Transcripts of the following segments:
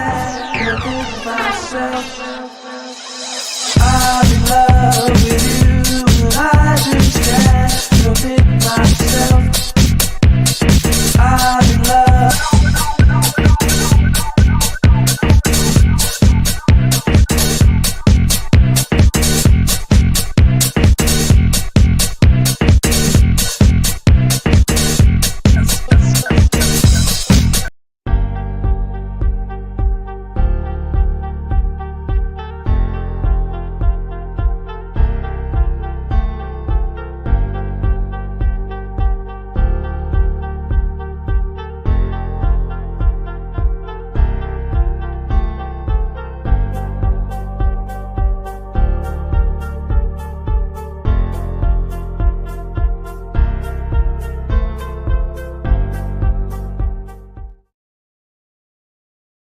can't think myself. I'm in love with you, I just can't think myself. I'm in love.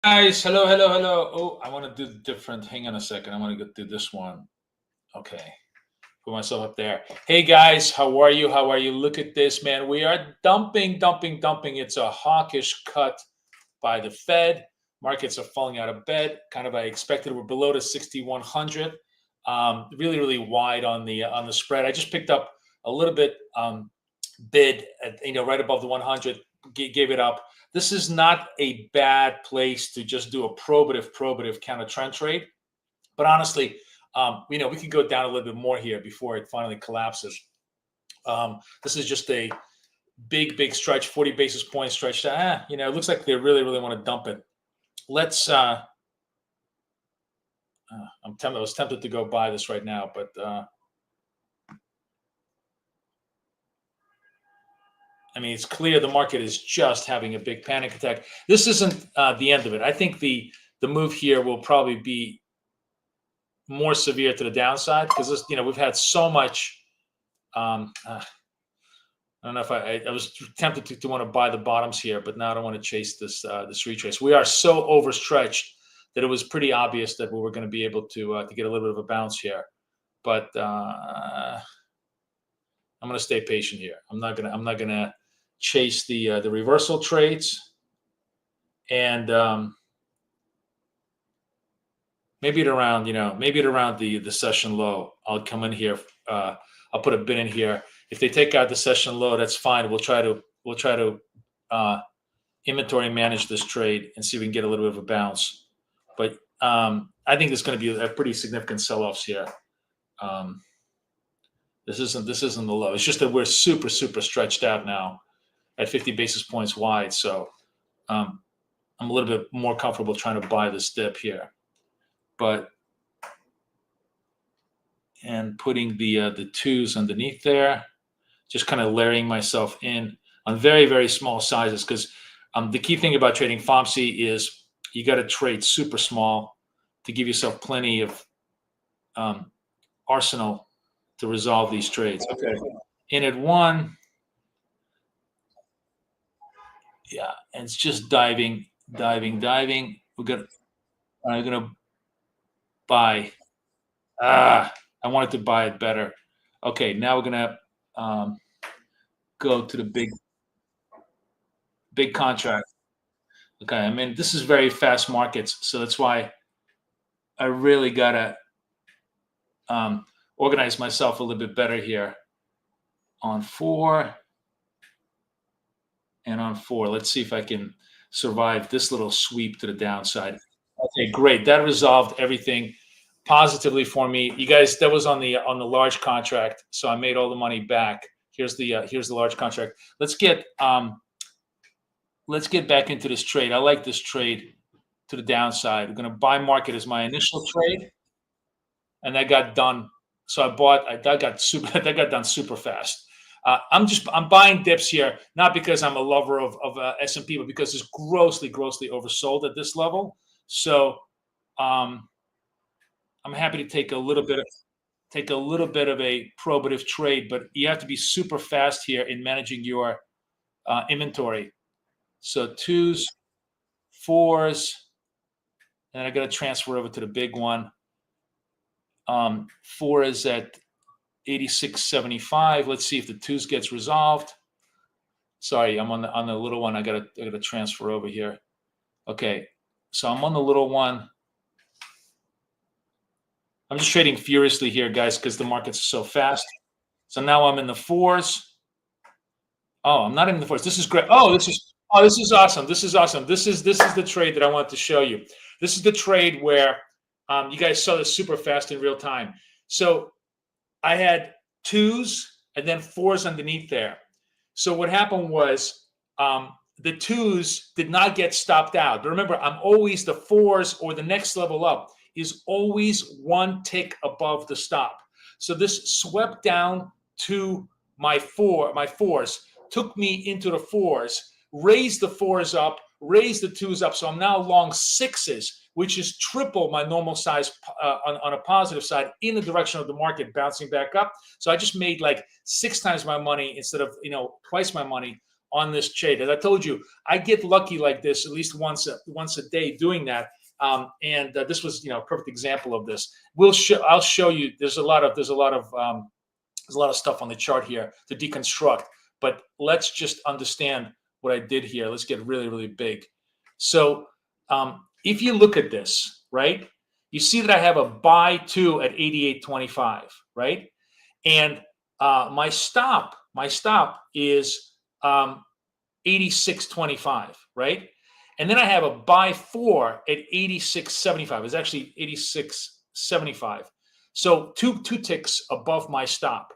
Guys, hello. Oh, I want to do different. Hang on a second. I want to do this one. Okay, put myself up there. Hey guys, how are you? Look at this, man. We are dumping. It's a hawkish cut by the Fed. Markets are falling out of bed. Kind of I expected. We're below the 6,100. Really wide on the spread. I just picked up a little bit bid at, right above the 100. Gave it up. This is not a bad place to just do a probative counter trend trade. But honestly, we could go down a little bit more here before it finally collapses. This is just a big stretch, 40 basis point stretch. It looks like they really want to dump it. Let's. I was tempted to go buy this right now, but. It's clear the market is just having a big panic attack. This isn't the end of it. I think the move here will probably be more severe to the downside because we've had so much. I don't know if I was tempted to want to buy the bottoms here, but now I don't want to chase this retrace. We are so overstretched that it was pretty obvious that we were going to be able to get a little bit of a bounce here, but I'm going to stay patient here. I'm not gonna chase the reversal trades, and maybe at around the session low, I'll come in here. I'll put a bid in here. If they take out the session low, that's fine. We'll try to inventory manage this trade and see if we can get a little bit of a bounce. But I think there's going to be a pretty significant sell-offs here. This isn't the low. It's just that we're super stretched out now at 50 basis points wide. So I'm a little bit more comfortable trying to buy this dip here. And putting the twos underneath there, just kind of layering myself in on very small sizes, because the key thing about trading FOMC is you got to trade super small to give yourself plenty of arsenal to resolve these trades. Okay. In at one. Yeah, and it's just diving. I'm gonna buy. I wanted to buy it better. Okay, now we're gonna go to the big contract. Okay, this is very fast markets, so that's why I really gotta organize myself a little bit better here. On 4 and on 4. Let's see if I can survive this little sweep to the downside. Okay, great. That resolved everything positively for me. You guys, that was on the large contract, so I made all the money back. Here's the large contract. Let's get back into this trade. I like this trade to the downside. I'm going to buy market as my initial trade, and that got done. So that got done super fast. I'm buying dips here, not because I'm a lover of S&P, but because it's grossly oversold at this level. So I'm happy to take a little bit of a probative trade, but you have to be super fast here in managing your inventory. So 2s, 4s, and I got to transfer over to the big one. 4 is at 86.75. Let's see if the 2s gets resolved. Sorry, I'm on the little one. I gotta transfer over here. Okay, So I'm on the little one. I'm just trading furiously here, guys, because the market's so fast. So now I'm in the 4s. Oh, I'm not in the 4s. This is great. This is awesome. This is awesome. This is the trade that I wanted to show you. This is the trade where you guys saw this super fast in real time. So I had 2s and then 4s underneath there. So what happened was the 2s did not get stopped out. But remember, I'm always the 4s or the next level up is always one tick above the stop. So this swept down to my 4s, took me into the 4s, raised the 4s up, raised the 2s up. So I'm now long 6s, which is triple my normal size on a positive side in the direction of the market bouncing back up. So I just made like 6 times my money instead of twice my money on this trade. As I told you, I get lucky like this at least once a day doing that. And this was a perfect example of this. I'll show you. There's a lot of stuff on the chart here to deconstruct. But let's just understand what I did here. Let's get really, really big. So if you look at this, right, you see that I have a buy 2 at 88.25, right? And my stop is 86.25, right? And then I have a buy 4 at 86.75. It's actually 86.75. So two ticks above my stop.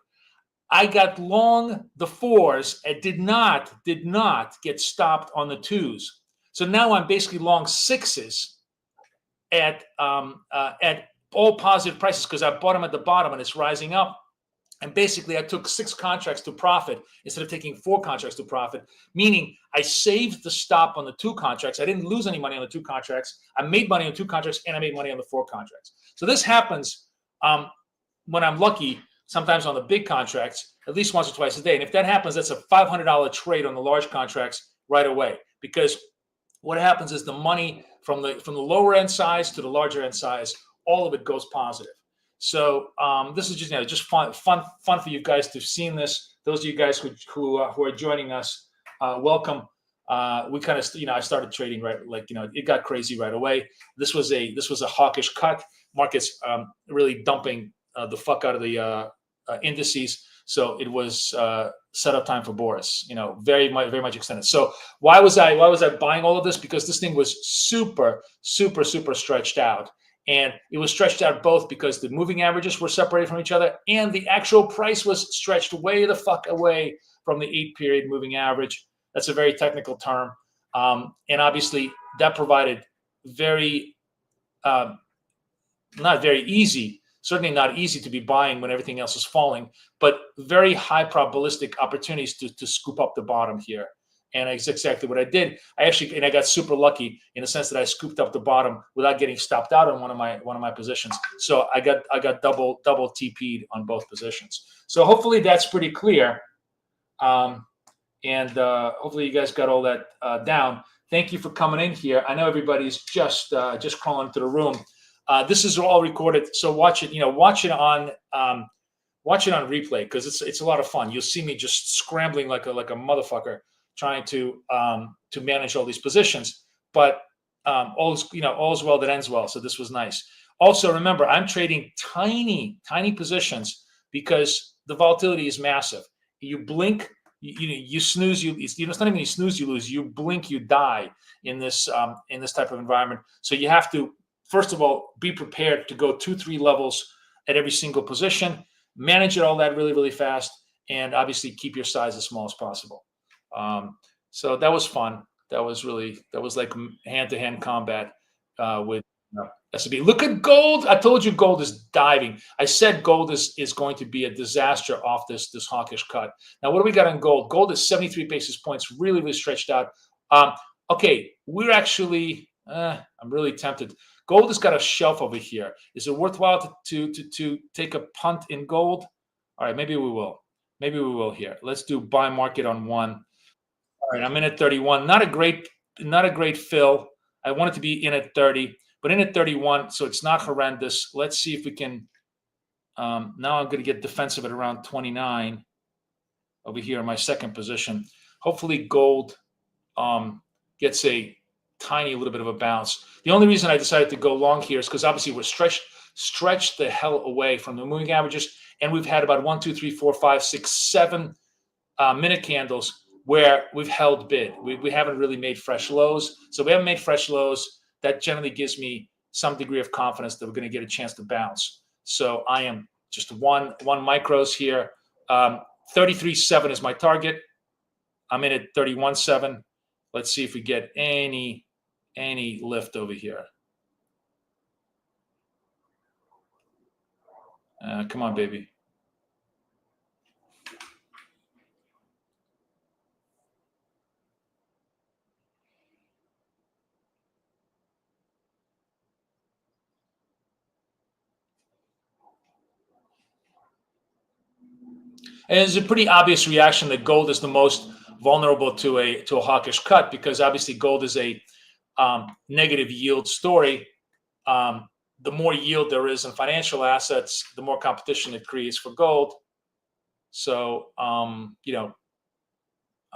I got long the 4s and did not get stopped on the 2s. So now I'm basically long 6s at all positive prices because I bought them at the bottom and it's rising up. And basically, I took 6 contracts to profit instead of taking 4 contracts to profit, meaning I saved the stop on the 2 contracts. I didn't lose any money on the 2 contracts. I made money on 2 contracts, and I made money on the 4 contracts. So this happens when I'm lucky, sometimes on the big contracts, at least once or twice a day. And if that happens, that's a $500 trade on the large contracts right away. Because what happens is the money from the lower end size to the larger end size, all of it goes positive. So this is just fun for you guys to have seen this. Those of you guys who are joining us, welcome. We kind of I started trading it got crazy right away. This was a hawkish cut. Markets really dumping the fuck out of the indices. So it was setup time for Boris. Very much extended. So why was I buying all of this? Because this thing was super stretched out. And it was stretched out both because the moving averages were separated from each other and the actual price was stretched way the fuck away from the 8-period moving average. That's a very technical term. And obviously that provided not very easy, certainly not easy to be buying when everything else is falling, but very high probabilistic opportunities to scoop up the bottom here. And that's exactly what I did. I got super lucky in the sense that I scooped up the bottom without getting stopped out on one of my positions. So I got double TP'd on both positions. So hopefully that's pretty clear. And hopefully you guys got all that down. Thank you for coming in here. I know everybody's just crawling into the room. This is all recorded, so watch it. Watch it on replay because it's a lot of fun. You'll see me just scrambling like a motherfucker, trying to manage all these positions, but all's well that ends well. So this was nice. Also, remember, I'm trading tiny positions because the volatility is massive. You blink, you snooze, it's not even you snooze, you lose. You blink, you die in this type of environment. So you have to first of all be prepared to go 2-3 levels at every single position, manage it all that really fast, and obviously keep your size as small as possible. So that was fun. That was like hand-to-hand combat with S&P. Look at gold. I told you gold is diving. I said gold is going to be a disaster off this hawkish cut. Now, what do we got on gold? Gold is 73 basis points, really stretched out. Okay, we're actually, I'm really tempted. Gold has got a shelf over here. Is it worthwhile to take a punt in gold? All right, maybe we will. Maybe we will here. Let's do buy market on 1. All right, I'm in at 31. Not a great fill. I want it to be in at 30, but in at 31, so it's not horrendous. Let's see if we can. Now I'm going to get defensive at around 29 over here in my second position. Hopefully, gold gets a tiny little bit of a bounce. The only reason I decided to go long here is because obviously we're stretched the hell away from the moving averages, and we've had about 1, 2, 3, 4, 5, 6, 7 minute candles where we've held bid. We haven't really made fresh lows. So we haven't made fresh lows. That generally gives me some degree of confidence that we're going to get a chance to bounce. So I am just one micros here. 33.7 is my target. I'm in at 31.7. Let's see if we get any lift over here. Come on, baby. And it's a pretty obvious reaction that gold is the most vulnerable to a hawkish cut, because obviously gold is a negative yield story. The more yield there is in financial assets, the more competition it creates for gold. So, I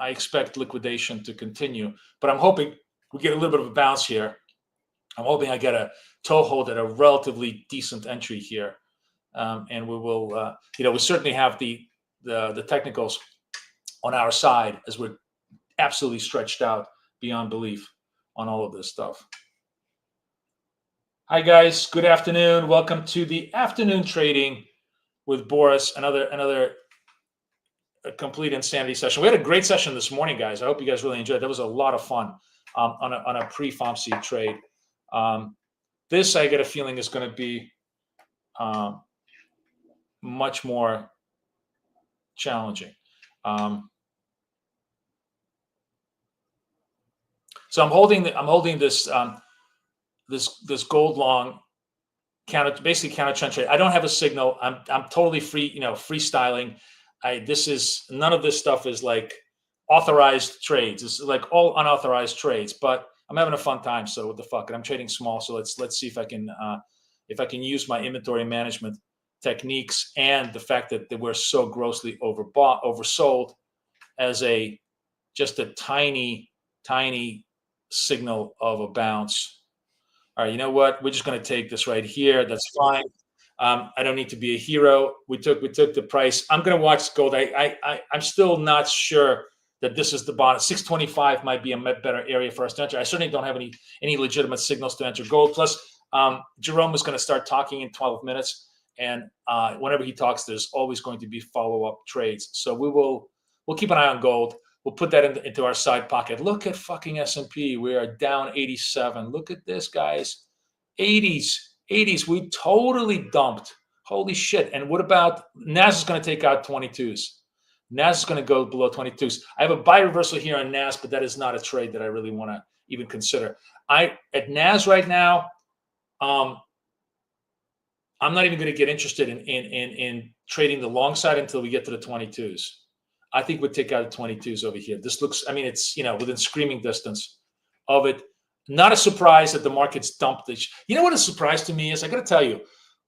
expect liquidation to continue, but I'm hoping we get a little bit of a bounce here. I'm hoping I get a toe hold at a relatively decent entry here. And we will, we certainly have the technicals on our side, as we're absolutely stretched out beyond belief on all of this stuff. Hi guys, good afternoon. Welcome to the afternoon trading with Boris. Another complete insanity session. We had a great session this morning, guys. I hope you guys really enjoyed it. That was a lot of fun on a pre-FOMC trade. This, I get a feeling, is going to be much more challenging. So I'm holding this this gold long basically counter trend trade. I don't have a signal. I'm totally free, freestyling. None of this stuff is like authorized trades. It's like all unauthorized trades, but I'm having a fun time. So what the fuck? And I'm trading small. So let's see if I can use my inventory management techniques and the fact that we're so grossly oversold as just a tiny signal of a bounce. All right, you know what? We're just going to take this right here. That's fine. I don't need to be a hero. We took the price. I'm going to watch gold. I'm still not sure that this is the bottom. 625 might be a better area for us to enter. I certainly don't have any legitimate signals to enter gold. Plus, Jerome is going to start talking in 12 minutes, and whenever he talks, there's always going to be follow-up trades. So we'll keep an eye on gold. We'll put that into our side pocket. Look at fucking S&P. We are down 87. Look at this, guys. 80s. We totally dumped. Holy shit. And what about NAS is going to take out 22s. NAS is going to go below 22s. I have a buy reversal here on NAS, but that is not a trade that I really want to even consider. At NAS right now, I'm not even going to get interested in trading the long side until we get to the 22s. I think we'd take out the 22s over here. This looks, it's, within screaming distance of it. Not a surprise that the market's dumped this. You know what a surprise to me is? I got to tell you,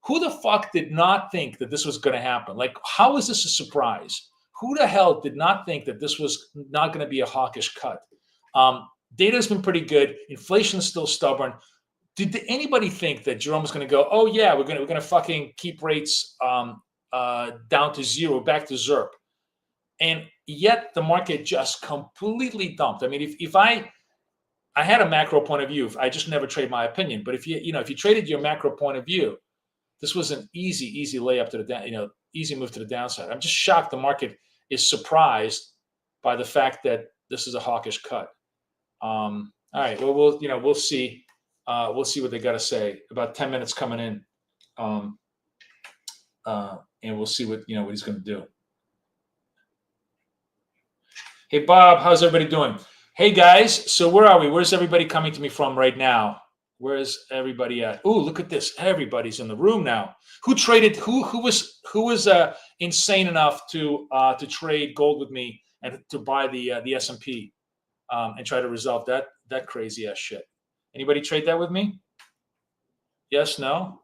who the fuck did not think that this was going to happen? Like, how is this a surprise? Who the hell did not think that this was not going to be a hawkish cut? Data has been pretty good. Inflation is still stubborn. Did anybody think that Jerome was going to go, oh yeah, we're going to fucking keep rates down to zero, back to ZERP? And yet the market just completely dumped. I mean, if I had a macro point of view, I just never trade my opinion. But if you traded your macro point of view, this was an easy layup to the down, easy move to the downside. I'm just shocked the market is surprised by the fact that this is a hawkish cut. All right, well, we'll see. We'll see what they got to say. About 10 minutes coming in, and we'll see what he's going to do. Hey, Bob, how's everybody doing? Hey, guys, so where are we? Where's everybody coming to me from right now? Where's everybody at? Ooh, look at this. Everybody's in the room now. Who traded? Who was insane enough to trade gold with me and to buy the S&P and try to resolve that crazy ass shit? Anybody trade that with me? Yes, no?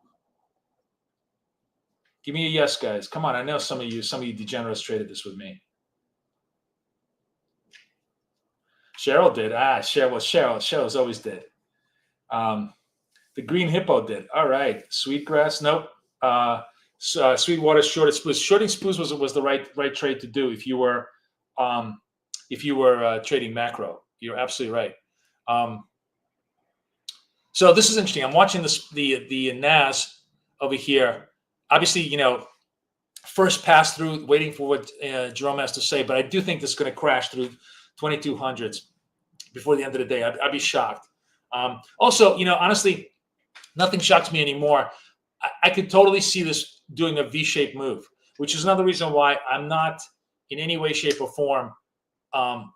Give me a yes, guys. Come on, I know some of you degenerates traded this with me. Cheryl did. Cheryl's always did. The green hippo did. All right. Sweetgrass, nope. Sweetwater shorted spruce. Shorting spruce was the right trade to do if you were trading macro. You're absolutely right. So this is interesting. I'm watching the NAS over here. Obviously, first pass through, waiting for what Jerome has to say. But I do think this is going to crash through 2200s before the end of the day. I'd be shocked. Also, honestly, nothing shocks me anymore. I could totally see this doing a V-shaped move, which is another reason why I'm not in any way, shape, or form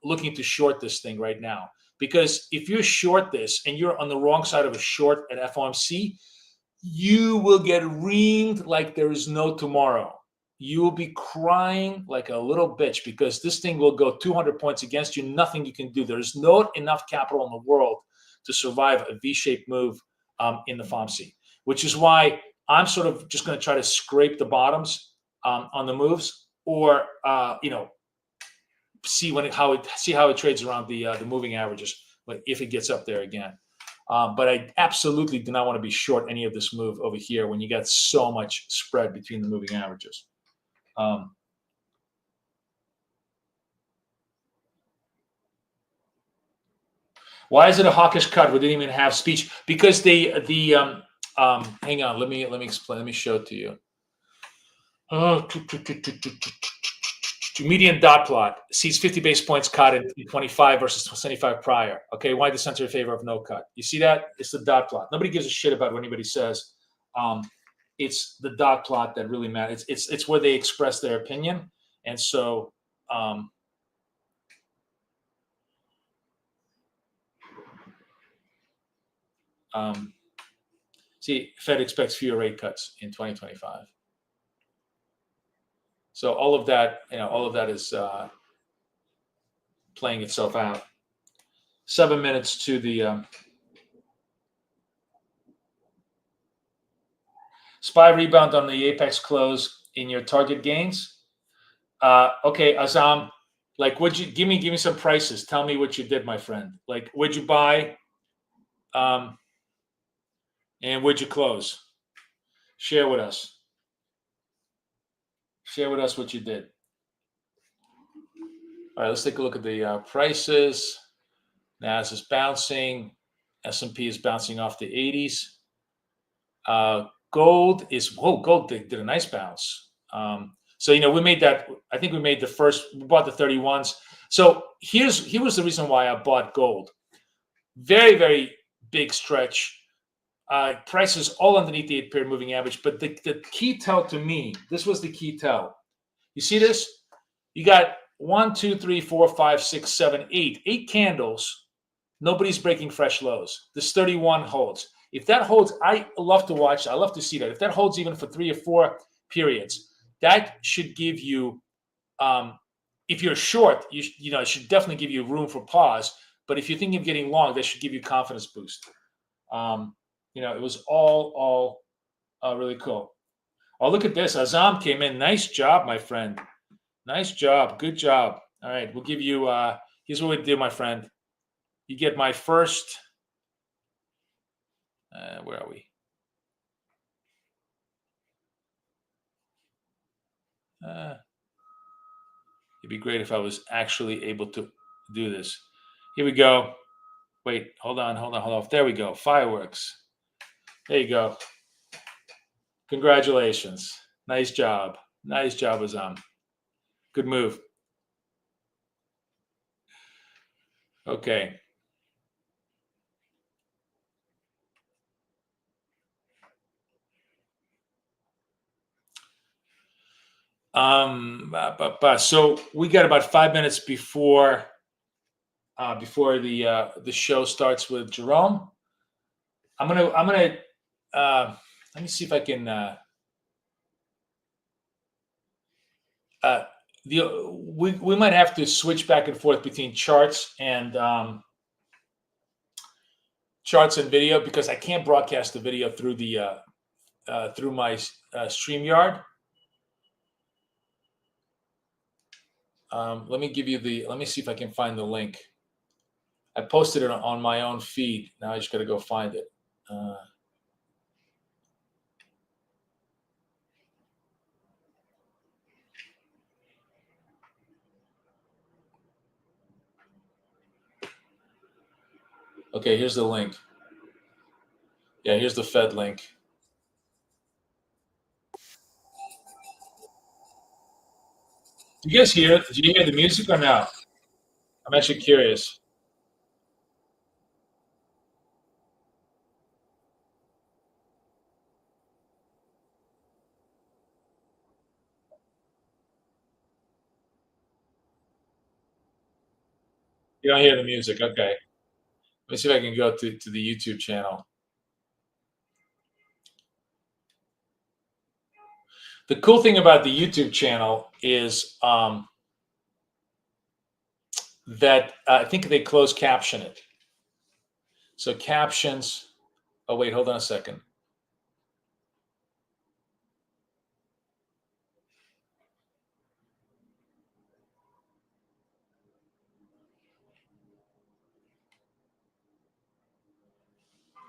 looking to short this thing right now. Because if you short this and you're on the wrong side of a short at FOMC, you will get reamed like there is no tomorrow. You will be crying like a little bitch because this thing will go 200 points against you. Nothing you can do. There's not enough capital in the world to survive a V-shaped move in the FOMC, which is why I'm sort of just going to try to scrape the bottoms on the moves, or see how it trades around the moving averages, but if it gets up there again. But I absolutely do not want to be short any of this move over here when you got so much spread between the moving averages. Why is it a hawkish cut? We didn't even have speech because hang on, let me explain. Let me show it to you. Median dot plot sees 50 basis points cut in 25 versus 75 prior. Okay, why the center in favor of no cut? You see that? It's the dot plot. Nobody gives a shit about what anybody says. It's the dot plot that really matters. It's where they express their opinion, and so see, Fed expects fewer rate cuts in 2025. So all of that is playing itself out. 7 minutes to the SPY rebound on the apex close in your target gains. Okay, Azam, like, would you give me some prices? Tell me what you did, my friend. Like, would you buy? And would you close? Share with us. Share with us what you did. All right, let's take a look at the prices. NAS is bouncing. S&P is bouncing off the 80s. Gold did a nice bounce. So we made that. I think we made the first. We bought the 31s. So here was the reason why I bought gold. Very, very big stretch. Prices all underneath the 8-period moving average. But the key tell to me, this was the key tell. You see this? You got 1, 2, 3, 4, 5, 6, 7, 8. 8 candles. Nobody's breaking fresh lows. This 31 holds. If that holds, I love to watch. I love to see that. If that holds even for 3 or 4 periods, that should give you, if you're short, it should definitely give you room for pause. But if you're thinking of getting long, that should give you confidence boost. It was all really cool. Oh, look at this. Azam came in. Nice job, my friend. Nice job. Good job. All right. We'll give you, here's what we do, my friend. You get my first, where are we? It'd be great if I was actually able to do this. Here we go. Wait, hold on. There we go. Fireworks. There you go. Congratulations. Nice job. Nice job, Azam. Good move. Okay. So we got about 5 minutes before the show starts with Jerome. I'm gonna let me see if I can we might have to switch back and forth between charts and video because I can't broadcast the video through the through my StreamYard. Let me see if I can find the link. I posted it on my own feed. Now I just got to go find it. Okay, here's the link. Yeah, here's the Fed link. Did you guys hear it? Did you hear the music or no? I'm actually curious. You don't hear the music. Okay. Let me see if I can go to the YouTube channel. The cool thing about the YouTube channel is that I think they closed caption it. So captions. Oh, wait, hold on a second.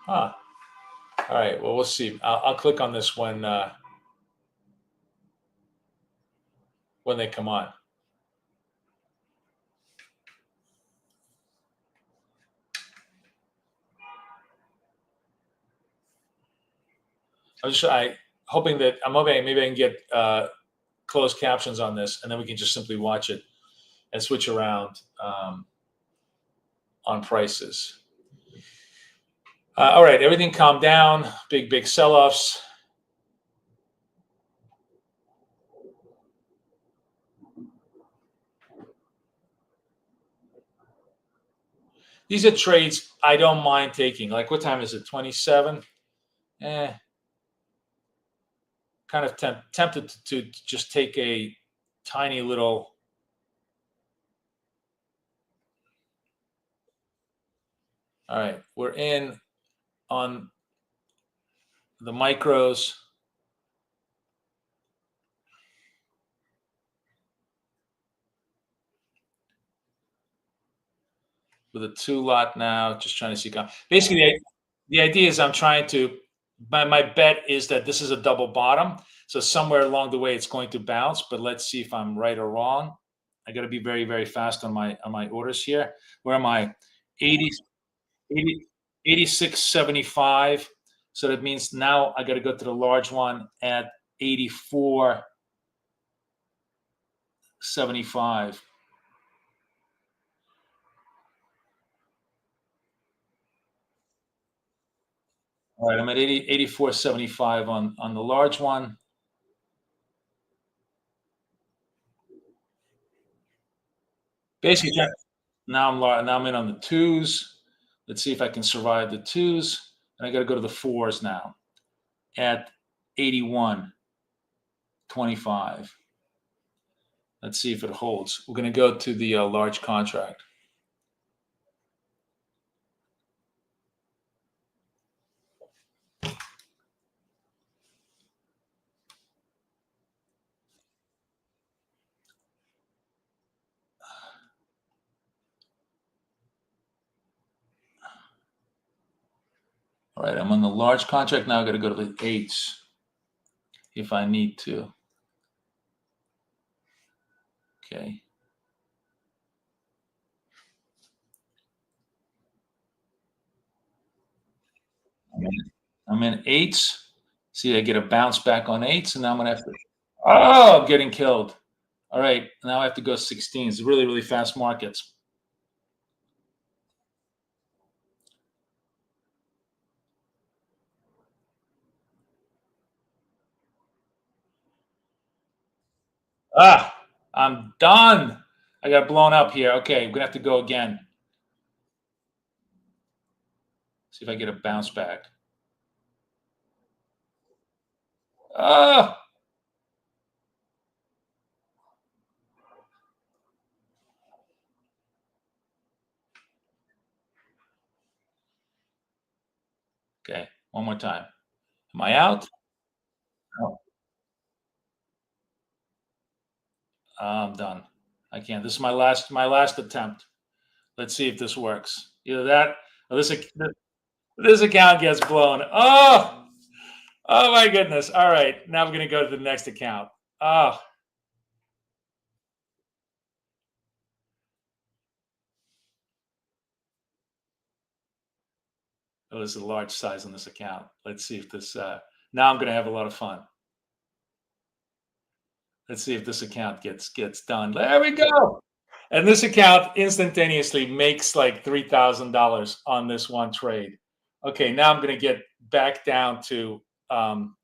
Huh. All right. Well, we'll see. I'll click on this when they come on. I'm hoping maybe I can get closed captions on this, and then we can just simply watch it and switch around on prices. All right, everything calmed down. Big sell-offs. These are trades I don't mind taking. Like, what time is it? 27. Kind of tempted to just take a tiny little. All right, we're in on the micros. With a 2 lot now, just trying to see. Basically, the idea is I'm trying to. My bet is that this is a double bottom. So somewhere along the way, it's going to bounce. But let's see if I'm right or wrong. I got to be very fast on my orders here. Where am I? 80, 80 86.75. So that means now I got to go to the large one at 84.75. All right, I'm at 84.75 on the large one. Basically, now I'm in on the twos. Let's see if I can survive the twos. And I got to go to the fours now at 81.25. Let's see if it holds. We're going to go to the large contract. All right, I'm on the large contract now. I got to go to the eights if I need to. Okay. I'm in eights. See, I get a bounce back on eights, and now I'm going to have to. Oh, I'm getting killed. All right, now I have to go 16s. Really fast markets. I'm done. I got blown up here. Okay, we're gonna have to go again. See if I get a bounce back. Ah, okay, one more time. Am I out? No. I'm done. I can't. This is my last attempt. Let's see if this works. Either that or this account gets blown. Oh my goodness. All right. Now we're going to go to the next account. Oh, oh, there's a large size on this account. Let's see if this, now I'm going to have a lot of fun. Let's see if this account gets done. There we go. And this account instantaneously makes like $3,000 on this one trade. Okay, now I'm going to get back down um,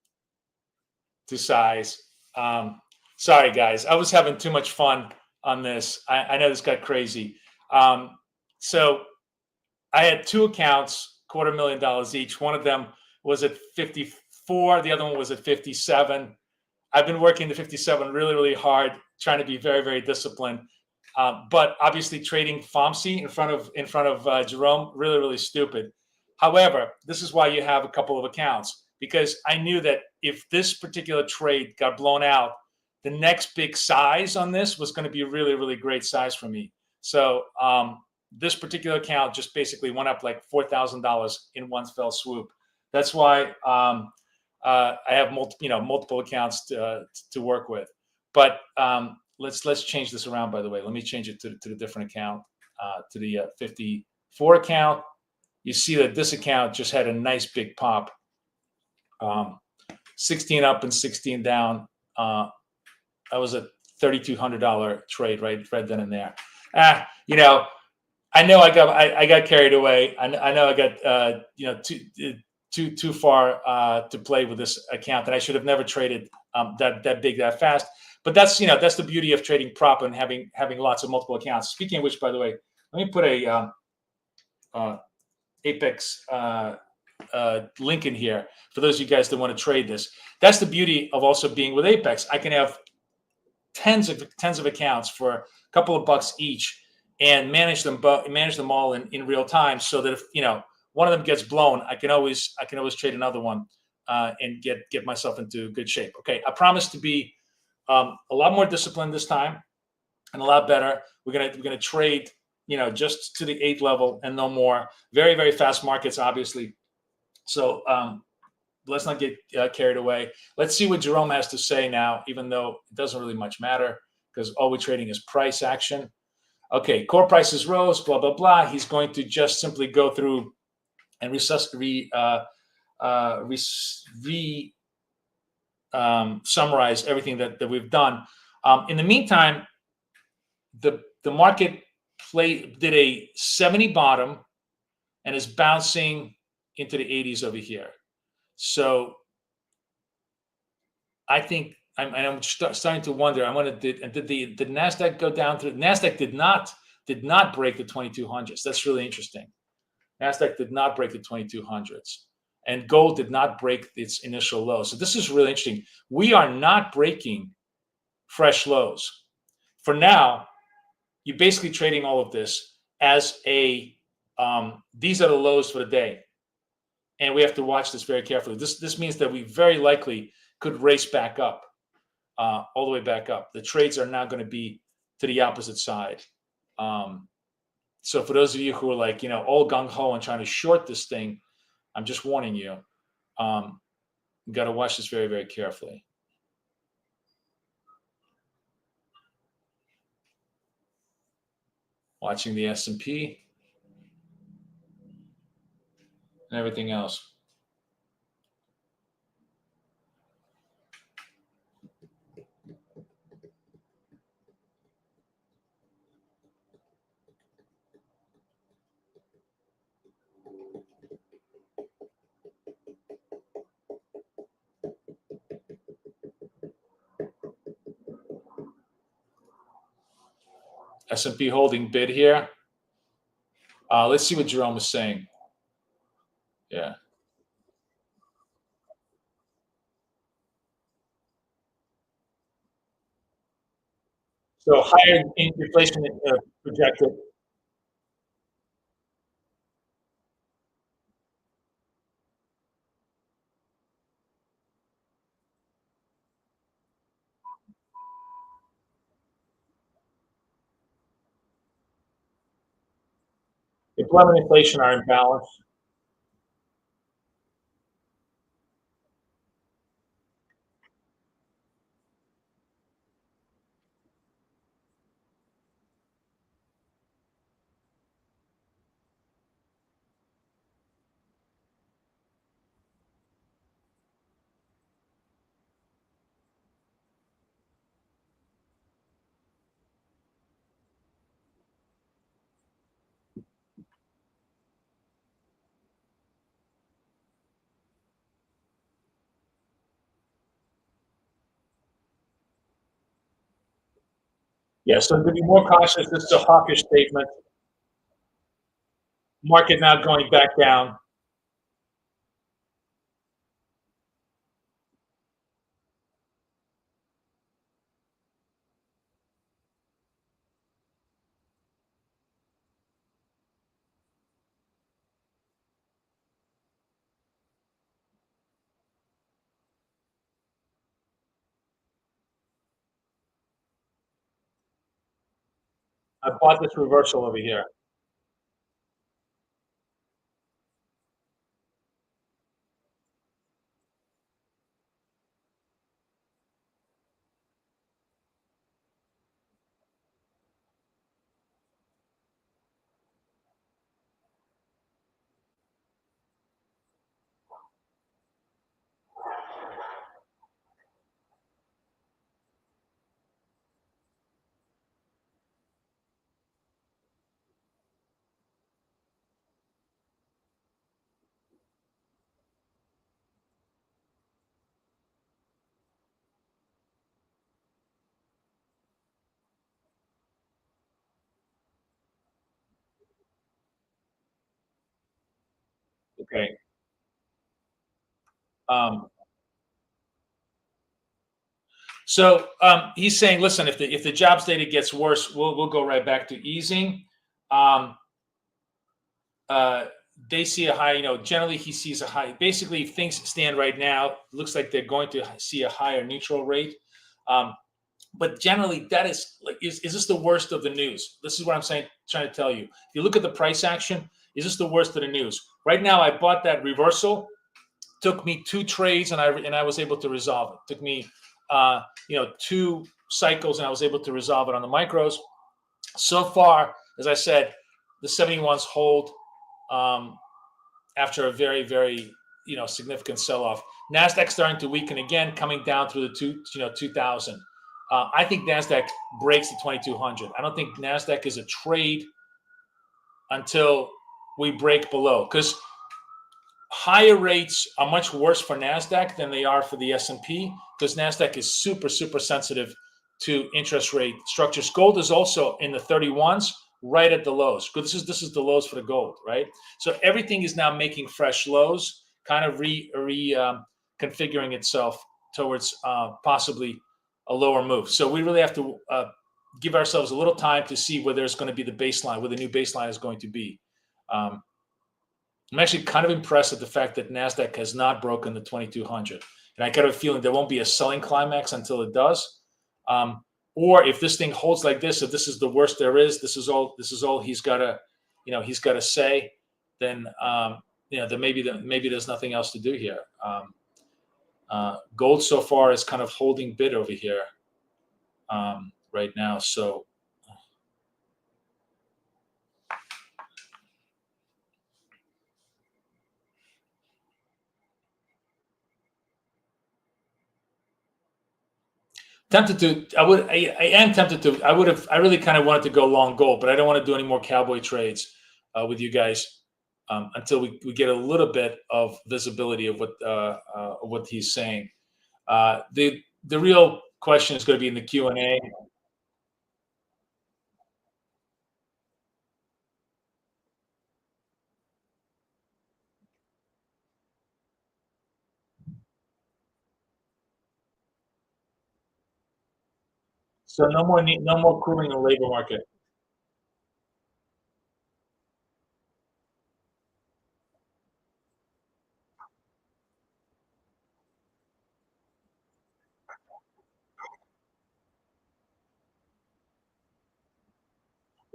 to size. Um, Sorry, guys, I was having too much fun on this. I know this got crazy. Um, so I had two accounts, $250,000 each. One of them was at 54. The other one was at 57. I've been working the 57 really, really hard, trying to be very, very disciplined. But obviously, trading FOMC in front of Jerome, really, really stupid. However, this is why you have a couple of accounts, because I knew that if this particular trade got blown out, the next big size on this was going to be a really, really great size for me. So this particular account just basically went up like $4,000 in one fell swoop. That's why I have multiple accounts to work with. But let's change this around. By the way, let me change it to the different account, to the 54 account. You see that this account just had a nice big pop, 16 up and 16 down. That was a $3,200 trade right then and there. You know, I know I got carried away. I know I got too far to play with this account, and I should have never traded that big that fast. But that's the beauty of trading prop and having lots of multiple accounts. Speaking of which, by the way, let me put a Apex link in here for those of you guys that want to trade this. That's the beauty of also being with Apex. I can have tens of accounts for a couple of bucks each and manage them all in real time, so that if one of them gets blown, I can always trade another one and get myself into good shape. Okay, I promise to be a lot more disciplined this time and a lot better. We're gonna trade just to the 8th level and no more. Very, very fast markets, obviously. So let's not get carried away. Let's see what Jerome has to say now, even though it doesn't really much matter because all we're trading is price action. Okay, core prices rose, blah, blah, blah. He's going to just simply go through and summarize everything that we've done. In the meantime, the market did a 70 bottom and is bouncing into the 80s over here. So I think I'm starting to wonder. Did the Nasdaq go down to Nasdaq did not break the 2200s. That's really interesting. Nasdaq did not break the 2200s, and gold did not break its initial low. So this is really interesting. We are not breaking fresh lows for now. You're basically trading all of this as these are the lows for the day, and we have to watch this very carefully. This means that we very likely could race back up, all the way back up. The trades are now going to be to the opposite side. So for those of you who are like, all gung-ho and trying to short this thing, I'm just warning you, you got to watch this very, very carefully. Watching the S&P and everything else. S&P holding bid here. Let's see what Jerome is saying. Yeah. So higher inflation projected. employment and inflation are in balance. Yeah, so to be more cautious, this is a hawkish statement. Market now going back down. I bought this reversal over here. Okay. Um, he's saying, listen, if the jobs data gets worse, we'll go right back to easing. Um, uh, they see a high. Generally he sees a high. Basically, if things stand right now, looks like they're going to see a higher neutral rate. But generally, that is like, is this the worst of the news? This is what I'm saying, trying to tell you. If you look at the price action, is this the worst of the news? Right now, I bought that reversal. Took me 2 trades, and I was able to resolve it. Took me, 2 cycles, and I was able to resolve it on the micros. So far, as I said, the 71s hold after a very, very significant sell-off. Nasdaq starting to weaken again, coming down through the 2000. I think Nasdaq breaks the 2200. I don't think Nasdaq is a trade until we break below, because higher rates are much worse for Nasdaq than they are for the S&P, because Nasdaq is super, super sensitive to interest rate structures. Gold is also in the 31s, right at the lows. This is the lows for the gold, right? So everything is now making fresh lows, kind of configuring itself towards possibly a lower move. So we really have to give ourselves a little time to see where there's going to be the baseline, where the new baseline is going to be. I'm actually kind of impressed at the fact that Nasdaq has not broken the 2200, and I got a feeling there won't be a selling climax until it does. Or if this thing holds like this, if this is the worst there is, this is all he's got to say, then then maybe there's nothing else to do here. Gold so far is kind of holding bid over here right now, so. Tempted to, I am tempted to, I really kind of wanted to go long gold, but I don't want to do any more cowboy trades with you guys until we get a little bit of visibility of what he's saying. The real question is going to be in the Q&A. So no more cooling in the labor market.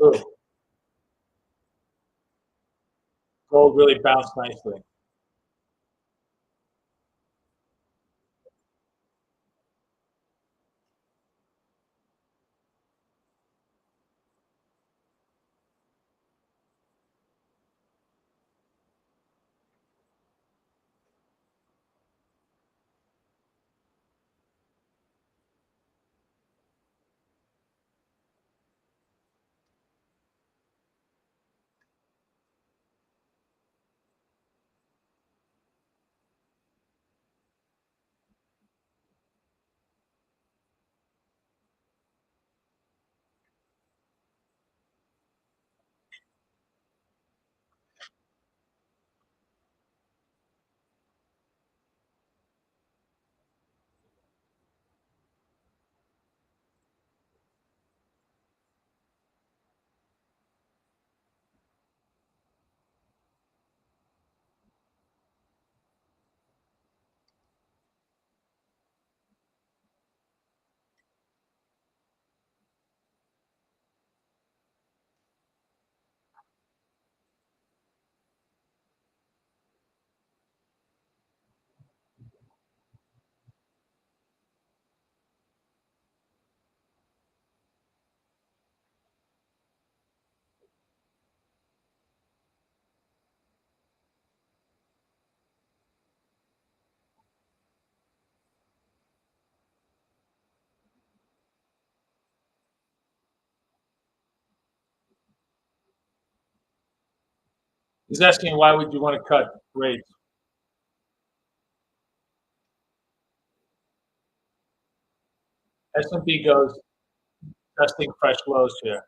Ooh. gold really bounced nicely. He's asking why would you want to cut rates? S&P goes testing fresh lows here.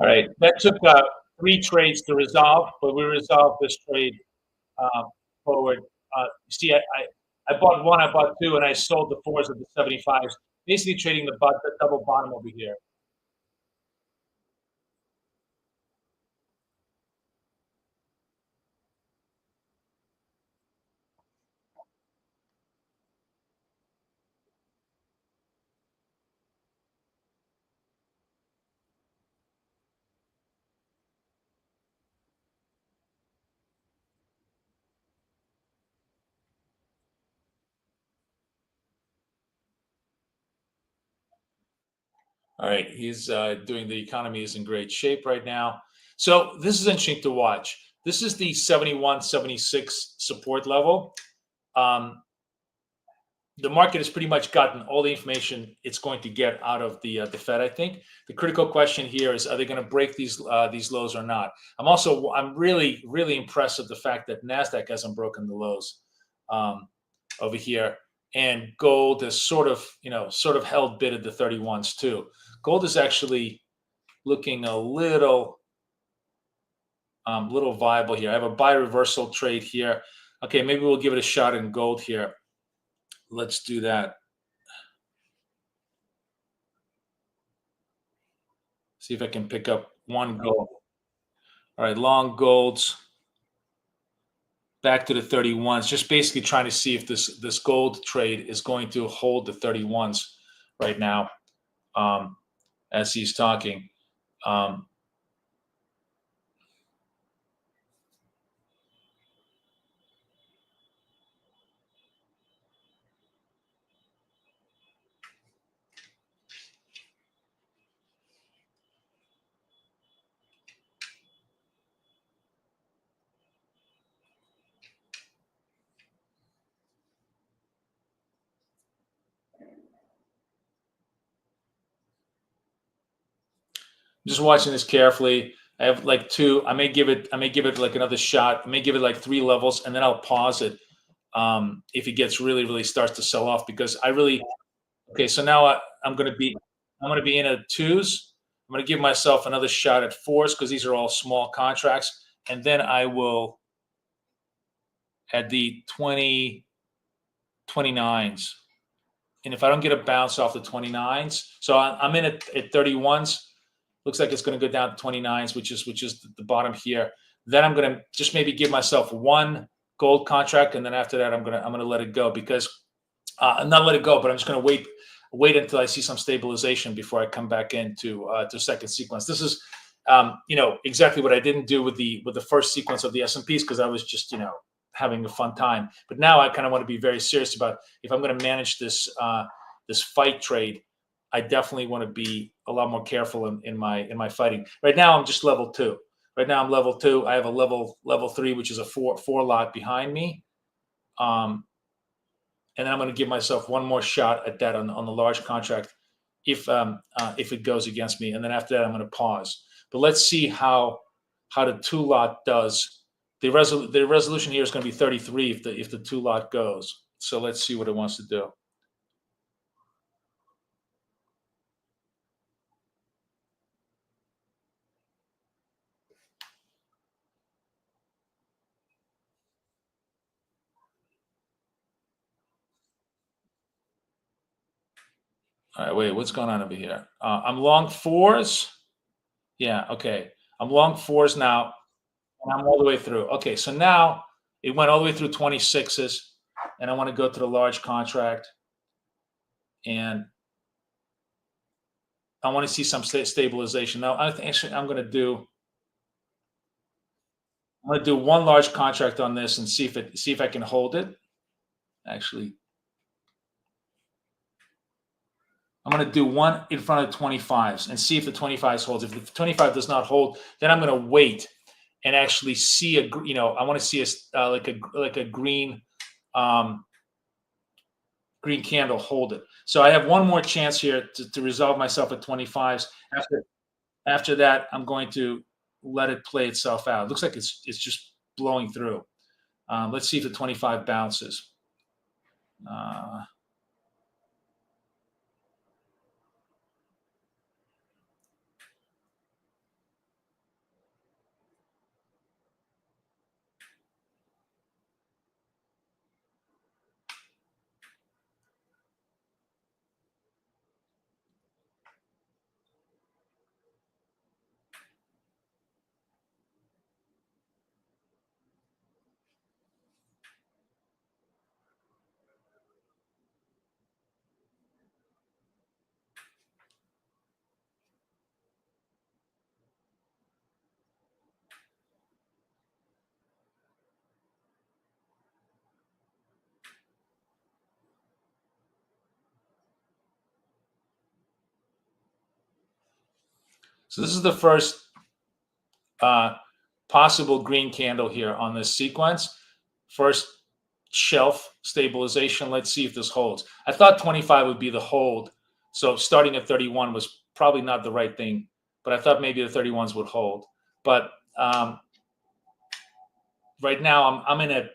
All right, that took 3 trades to resolve, but we resolved this trade forward. You see, I bought one, I bought two, and I sold the fours of the 75s, basically trading the double bottom over here. All right, he's doing the economy is in great shape right now. So this is interesting to watch. This is the 71, 76 support level. Um, the market has pretty much gotten all the information it's going to get out of the Fed. I think the critical question here is: are they going to break these lows or not? I'm really impressed with the fact that Nasdaq hasn't broken the lows over here, and gold has sort of held bid at the 31s too. Gold is actually looking a little viable here. I have a buy reversal trade here. Okay, maybe we'll give it a shot in gold here. Let's do that. See if I can pick up one gold. All right, long golds back to the 31s. Just basically trying to see if this gold trade is going to hold the 31s right now as he's talking. Just watching this carefully. I have like two. I may give it like another shot. I may give it like 3 levels, and then I'll pause it if it gets really starts to sell off, because I really okay. So now I'm going to be in at 2s. I'm going to give myself another shot at 4s because these are all small contracts, and then I will at the 29s. And if I don't get a bounce off the 29s, so I'm in at 31s. Looks like it's going to go down to 29s, which is the bottom here. Then I'm going to just maybe give myself one gold contract, and then after that, I'm gonna let it go, because not let it go, but I'm just going to wait until I see some stabilization before I come back into to second sequence. This is exactly what I didn't do with the first sequence of the S&Ps, because I was just having a fun time. But now I kind of want to be very serious about, if I'm going to manage this this fight trade, I definitely want to be a lot more careful in my fighting. Right now I'm just level 2. Right now I'm level 2. I have a level 3, which is a 4 lot behind me. And then I'm going to give myself one more shot at that on the large contract if it goes against me. And then after that, I'm going to pause. But let's see how the 2 lot does. The resolution here is going to be 33 if the 2 lot goes. So let's see what it wants to do. All right, wait, what's going on over here? I'm long 4s. Yeah, okay. I'm long 4s now, and I'm all the way through. Okay, so now it went all the way through 26s, and I want to go to the large contract, and I want to see some stabilization. Now, actually, I'm going to do one large contract on this and see if I can hold it. Actually, I'm going to do one in front of 25s and see if the 25s holds. If the 25 does not hold, then I'm going to wait and actually see I want to see like a green green candle hold it. So I have one more chance here to resolve myself at 25s. After that, I'm going to let it play itself out. It looks like it's just blowing through. Let's see if the 25 bounces. So this is the first possible green candle here on this sequence. First shelf stabilization. Let's see if this holds. I thought 25 would be the hold. So starting at 31 was probably not the right thing, but I thought maybe the 31s would hold. But right now I'm in a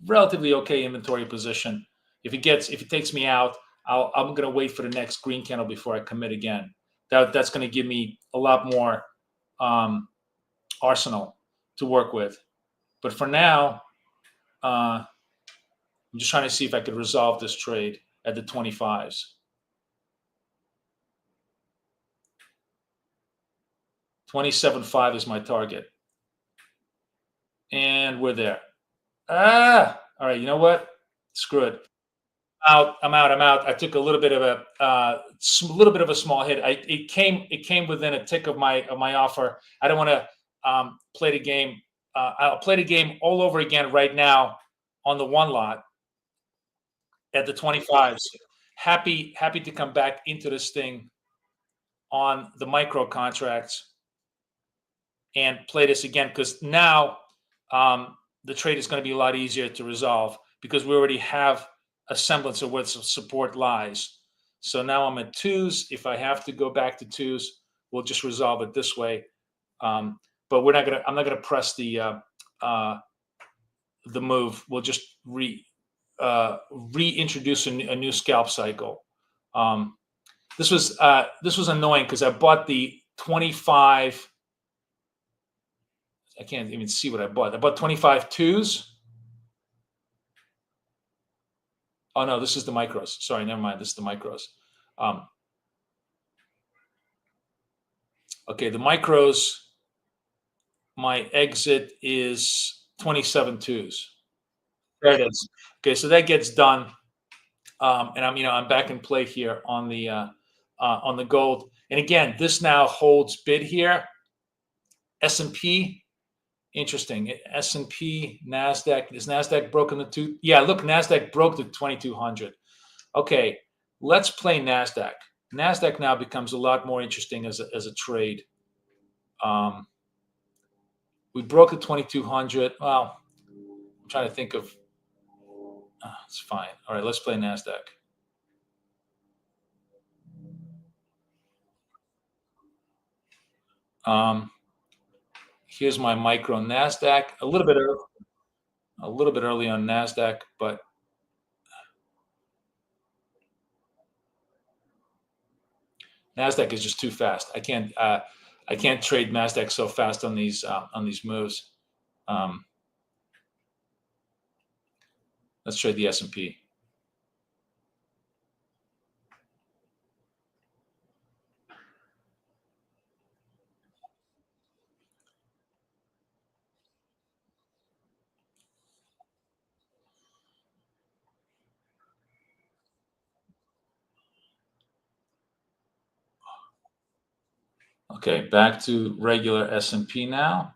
relatively okay inventory position. If it takes me out, I'm going to wait for the next green candle before I commit again. That's going to give me a lot more arsenal to work with. But for now, I'm just trying to see if I could resolve this trade at the 25s. 27.5 is my target. And we're there. All right, you know what? Screw it. I'm out. I took a little bit of a small hit. It came within a tick of my offer. I don't want to play the game. I'll play the game all over again right now on the 1 lot at the 25s. Happy to come back into this thing on the micro contracts and play this again, because now the trade is going to be a lot easier to resolve because we already have a semblance of where support lies. So now I'm at 2s. If I have to go back to 2s, we'll just resolve it this way. But but I'm not gonna press the move. We'll just reintroduce a new scalp cycle. This was annoying because I bought the 25. I can't even see what I bought. I bought 25 twos. Oh no, this is the micros. Sorry, never mind. This is the micros. Okay, the micros. My exit is 27 twos. There it is. Okay, so that gets done, and I'm back in play here on the gold. And again, this now holds bid here. S&P, interesting. S&P, Nasdaq. Is Nasdaq broken the two? Yeah, look, Nasdaq broke the 2200. Okay, let's play Nasdaq. Nasdaq now becomes a lot more interesting as a trade. We broke the 2200. Well, I'm trying to think of. It's fine. All right, let's play Nasdaq. Here's my micro Nasdaq. A little bit early on Nasdaq, but Nasdaq is just too fast. I can't trade Nasdaq so fast on these moves. Let's trade the S&P. Okay, back to regular S&P now.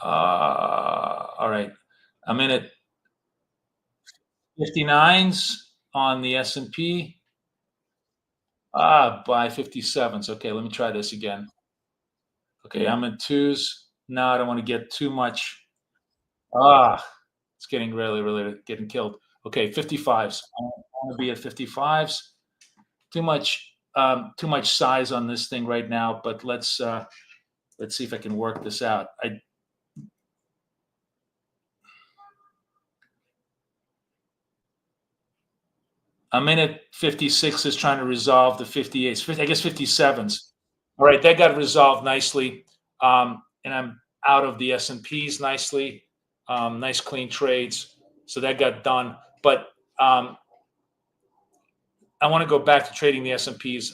All right, I'm in at 59s on the S&P. Buy 57s. Okay, let me try this again. Okay, I'm in twos. Now I don't want to get too much. It's getting really getting killed. Okay, 55s. I want to be at 55s. Too much size on this thing right now, but let's see if I can work this out. I'm in at 56s trying to resolve the 58s. I guess 57s. All right, that got resolved nicely, and I'm out of the S&Ps nicely. Nice clean trades, so that got done. But I want to go back to trading the S&Ps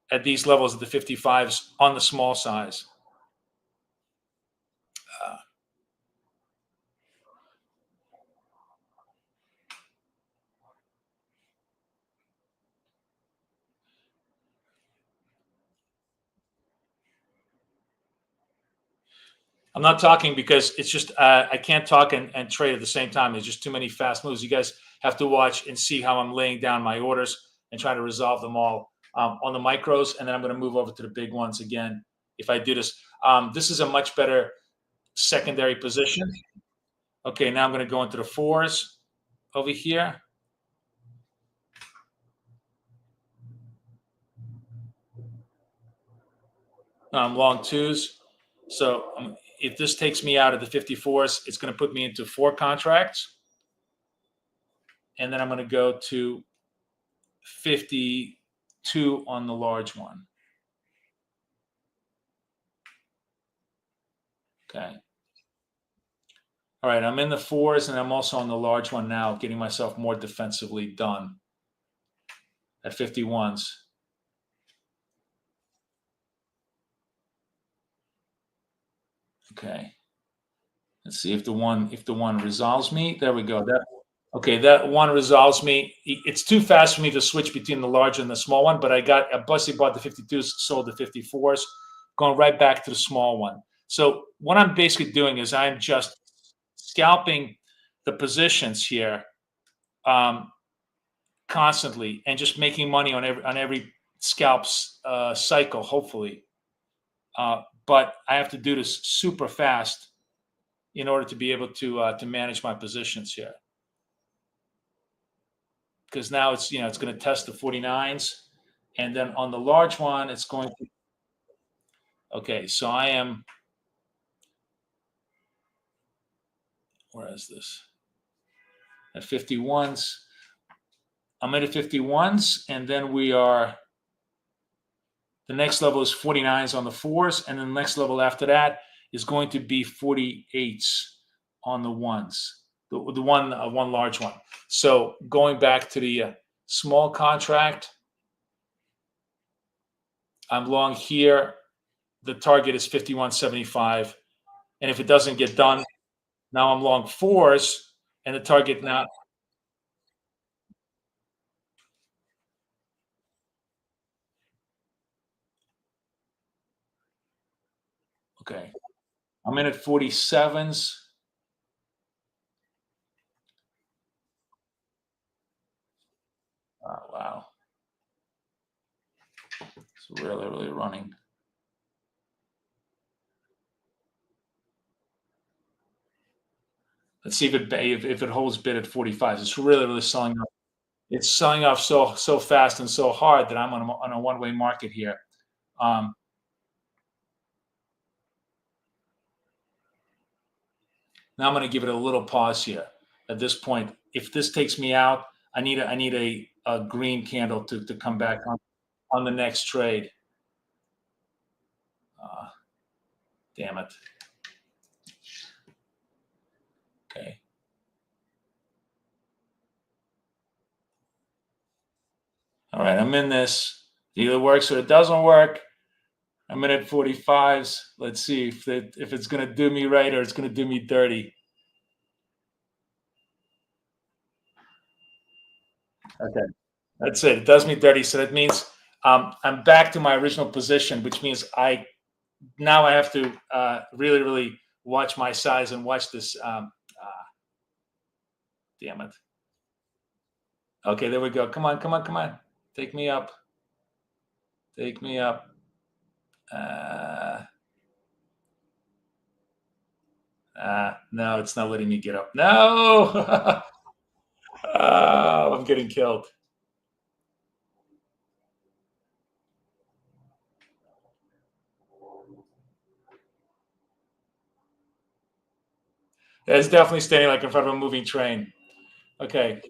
at these levels of the 55s on the small size. I'm not talking because it's just I can't talk and trade at the same time. There's just too many fast moves. You guys have to watch and see how I'm laying down my orders and try to resolve them all on the micros, and then I'm going to move over to the big ones again. If I do this, this is a much better secondary position. Okay, now I'm going to go into the fours over here. Long twos. So if this takes me out of the 54s, it's going to put me into 4 contracts. And then I'm going to go to 52 on the large one. Okay. All right, I'm in the 4s, and I'm also on the large one now, getting myself more defensively done at 51s. Okay. Let's see if the one resolves me. There we go. That one resolves me. It's too fast for me to switch between the large and the small one, but I busted bought the 52s, sold the 54s, going right back to the small one. So what I'm basically doing is I'm just scalping the positions here constantly and just making money on every scalps cycle, hopefully. But I have to do this super fast in order to be able to manage my positions here. because now it's it's going to test the 49s, and then on the large one it's going to. Okay, so I am. Where is this? At 51s. I'm at 51s, and then we are. The next level is 49s on the 4s, and then the next level after that is going to be 48s on the 1s. The one large one. So going back to the small contract, I'm long here. The target is 51.75, and if it doesn't get done, now I'm long 4s, and the target now. Okay, I'm in at 47s. Oh, wow, it's really running. Let's see if it holds bid at 45. It's really selling off. It's selling off so fast and so hard that I'm on a one-way market here. Um, now I'm going to give it a little pause here. At this point, if this takes me out, I need a green candle to come back on the next trade. Damn it. Okay. All right, I'm in this. It either works or it doesn't work. I'm in at 45s. Let's see if it's going to do me right or it's going to do me dirty. Okay, that's it. It does me dirty. So that means I'm back to my original position, which means I have to really watch my size and watch this. Damn it. Okay, there we go. Come on. Take me up. Take me up. No, it's not letting me get up. No. I'm getting killed. It's definitely standing like in front of a moving train. Okay.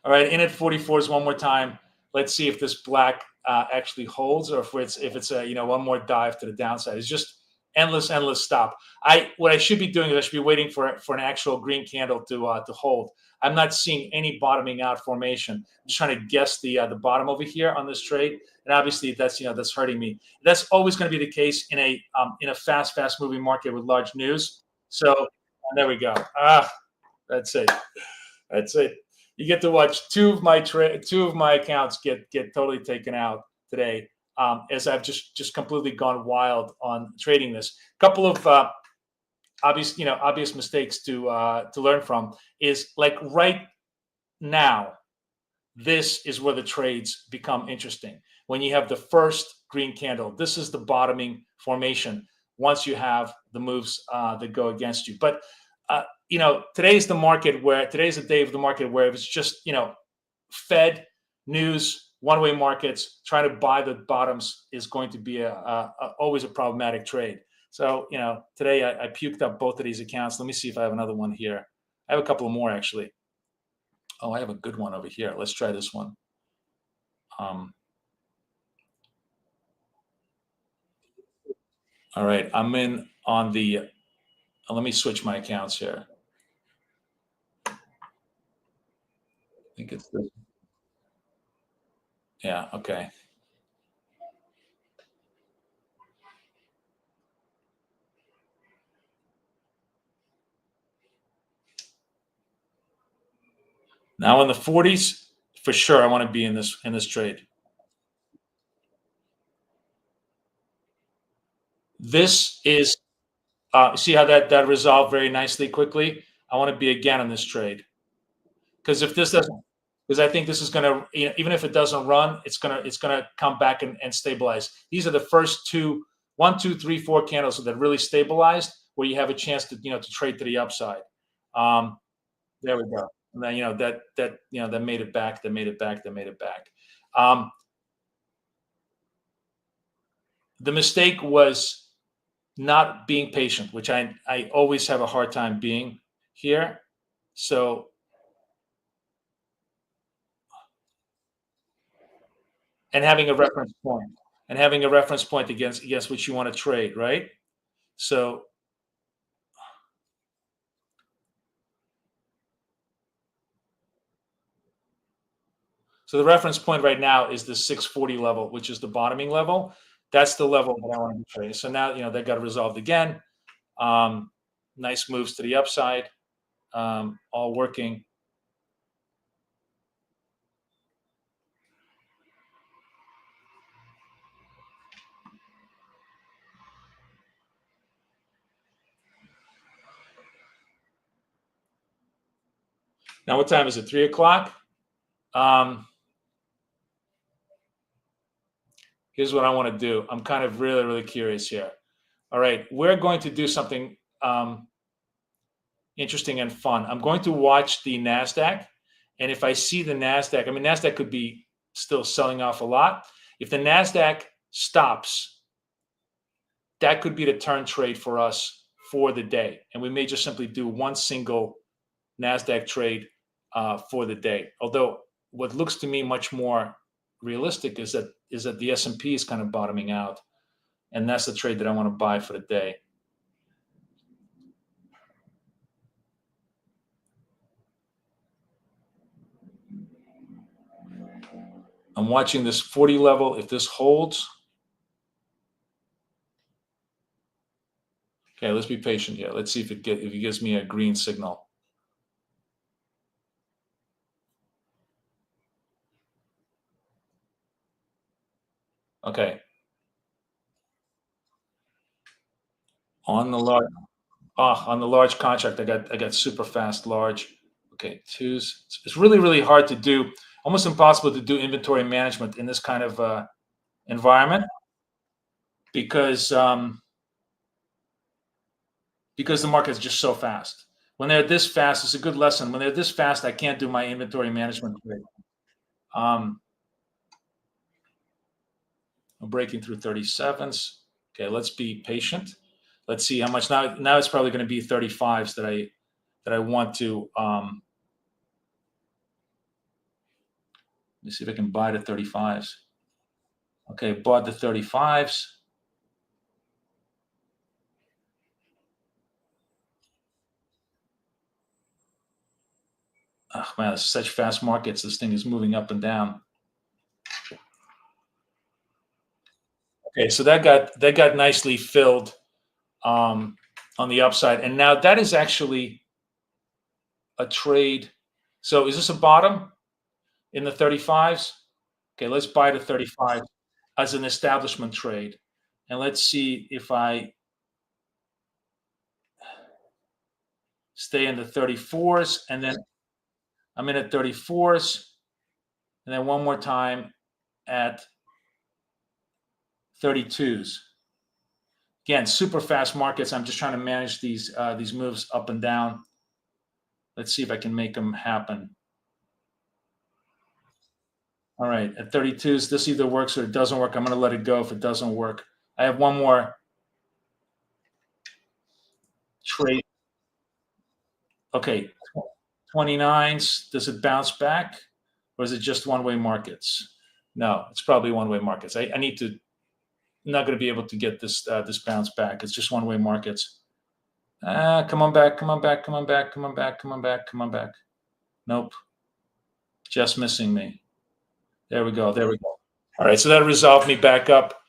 All right, in at 44s one more time. Let's see if this black actually holds, or if it's a one more dive to the downside. It's just endless stop. What I should be doing is I should be waiting for an actual green candle to hold. I'm not seeing any bottoming out formation. I'm just trying to guess the bottom over here on this trade, and obviously that's that's hurting me. That's always going to be the case in a fast moving market with large news. So there we go. That's it. That's it. You get to watch two of my accounts get totally taken out today, as I've just completely gone wild on trading this. Couple of obvious mistakes to learn from is like right now. This is where the trades become interesting. When you have the first green candle, this is the bottoming formation. Once you have the moves that go against you, but today's the day of the market where it's just Fed news, one-way markets. Trying to buy the bottoms is going to be always a problematic trade. So today I puked up both of these accounts. Let me see if I have another one here. I have a couple more actually. Oh, I have a good one over here. Let's try this one. All right, I'm in on the. Let me switch my accounts here. I think it's this. Yeah. Okay. Now in the 40s, for sure, I want to be in this trade. This is see how that resolved very nicely quickly. I want to be again in this trade because if this doesn't, because I think this is going to even if it doesn't run, it's gonna come back and stabilize. These are the first two, 1, 2, 3, 4 candles that really stabilized, where you have a chance to to trade to the upside. There we go. And then that made it back. The mistake was not being patient, which I always have a hard time being here. So, and having a reference point against which you want to trade, right? So the reference point right now is the 640 level, which is the bottoming level. That's the level that I want to be trading. So now, that got resolved again. Nice moves to the upside, all working. Now, what time is it? 3 o'clock. Here's what I want to do. I'm kind of really, really curious here. All right, we're going to do something interesting and fun. I'm going to watch the NASDAQ. And if I see the NASDAQ, NASDAQ could be still selling off a lot. If the NASDAQ stops, that could be the turn trade for us for the day. And we may just simply do one single NASDAQ trade for the day. Although what looks to me much more realistic is that the S&P is kind of bottoming out. And that's the trade that I want to buy for the day. I'm watching this 40 level. If this holds, okay, let's be patient here. Let's see if it gives me a green signal. Okay. On the large contract, I got super fast large. Okay, twos. It's really, really hard to do. Almost impossible to do inventory management in this kind of environment because the market is just so fast. When they're this fast, it's a good lesson. When they're this fast, I can't do my inventory management. I'm breaking through 37s. Okay, let's be patient. Let's see how much now. It's probably going to be 35s that I want to. Let me see if I can buy the 35s. Okay, bought the 35s. Oh man, it's such fast markets. This thing is moving up and down. Okay, so that got nicely filled on the upside, and now that is actually a trade. So is this a bottom in the 35s? Okay, let's buy the 35 as an establishment trade, and let's see if I stay in the 34s, and then I'm in at 34s, and then one more time at 32s. Again, super fast markets. I'm just trying to manage these moves up and down. Let's see if I can make them happen. All right, at 32s, this either works or it doesn't work. I'm going to let it go if it doesn't work. I have one more trade. Okay, 29s. Does it bounce back, or is it just one-way markets? No, it's probably one-way markets. I need to. I'm not going to be able to get this bounce back. It's just one-way markets. Come on back. Nope. Just missing me. There we go. All right, so that resolved me back up.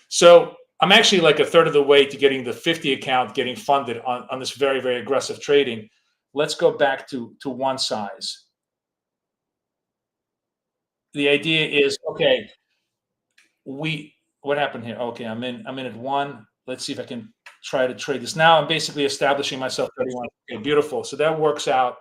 So I'm actually like a third of the way to getting the 50 account getting funded on this very, very aggressive trading. Let's go back to one size. The idea is, okay, what happened here? Okay, I'm in at one. Let's see if I can try to trade this. Now I'm basically establishing myself 31. Okay, beautiful. So that works out.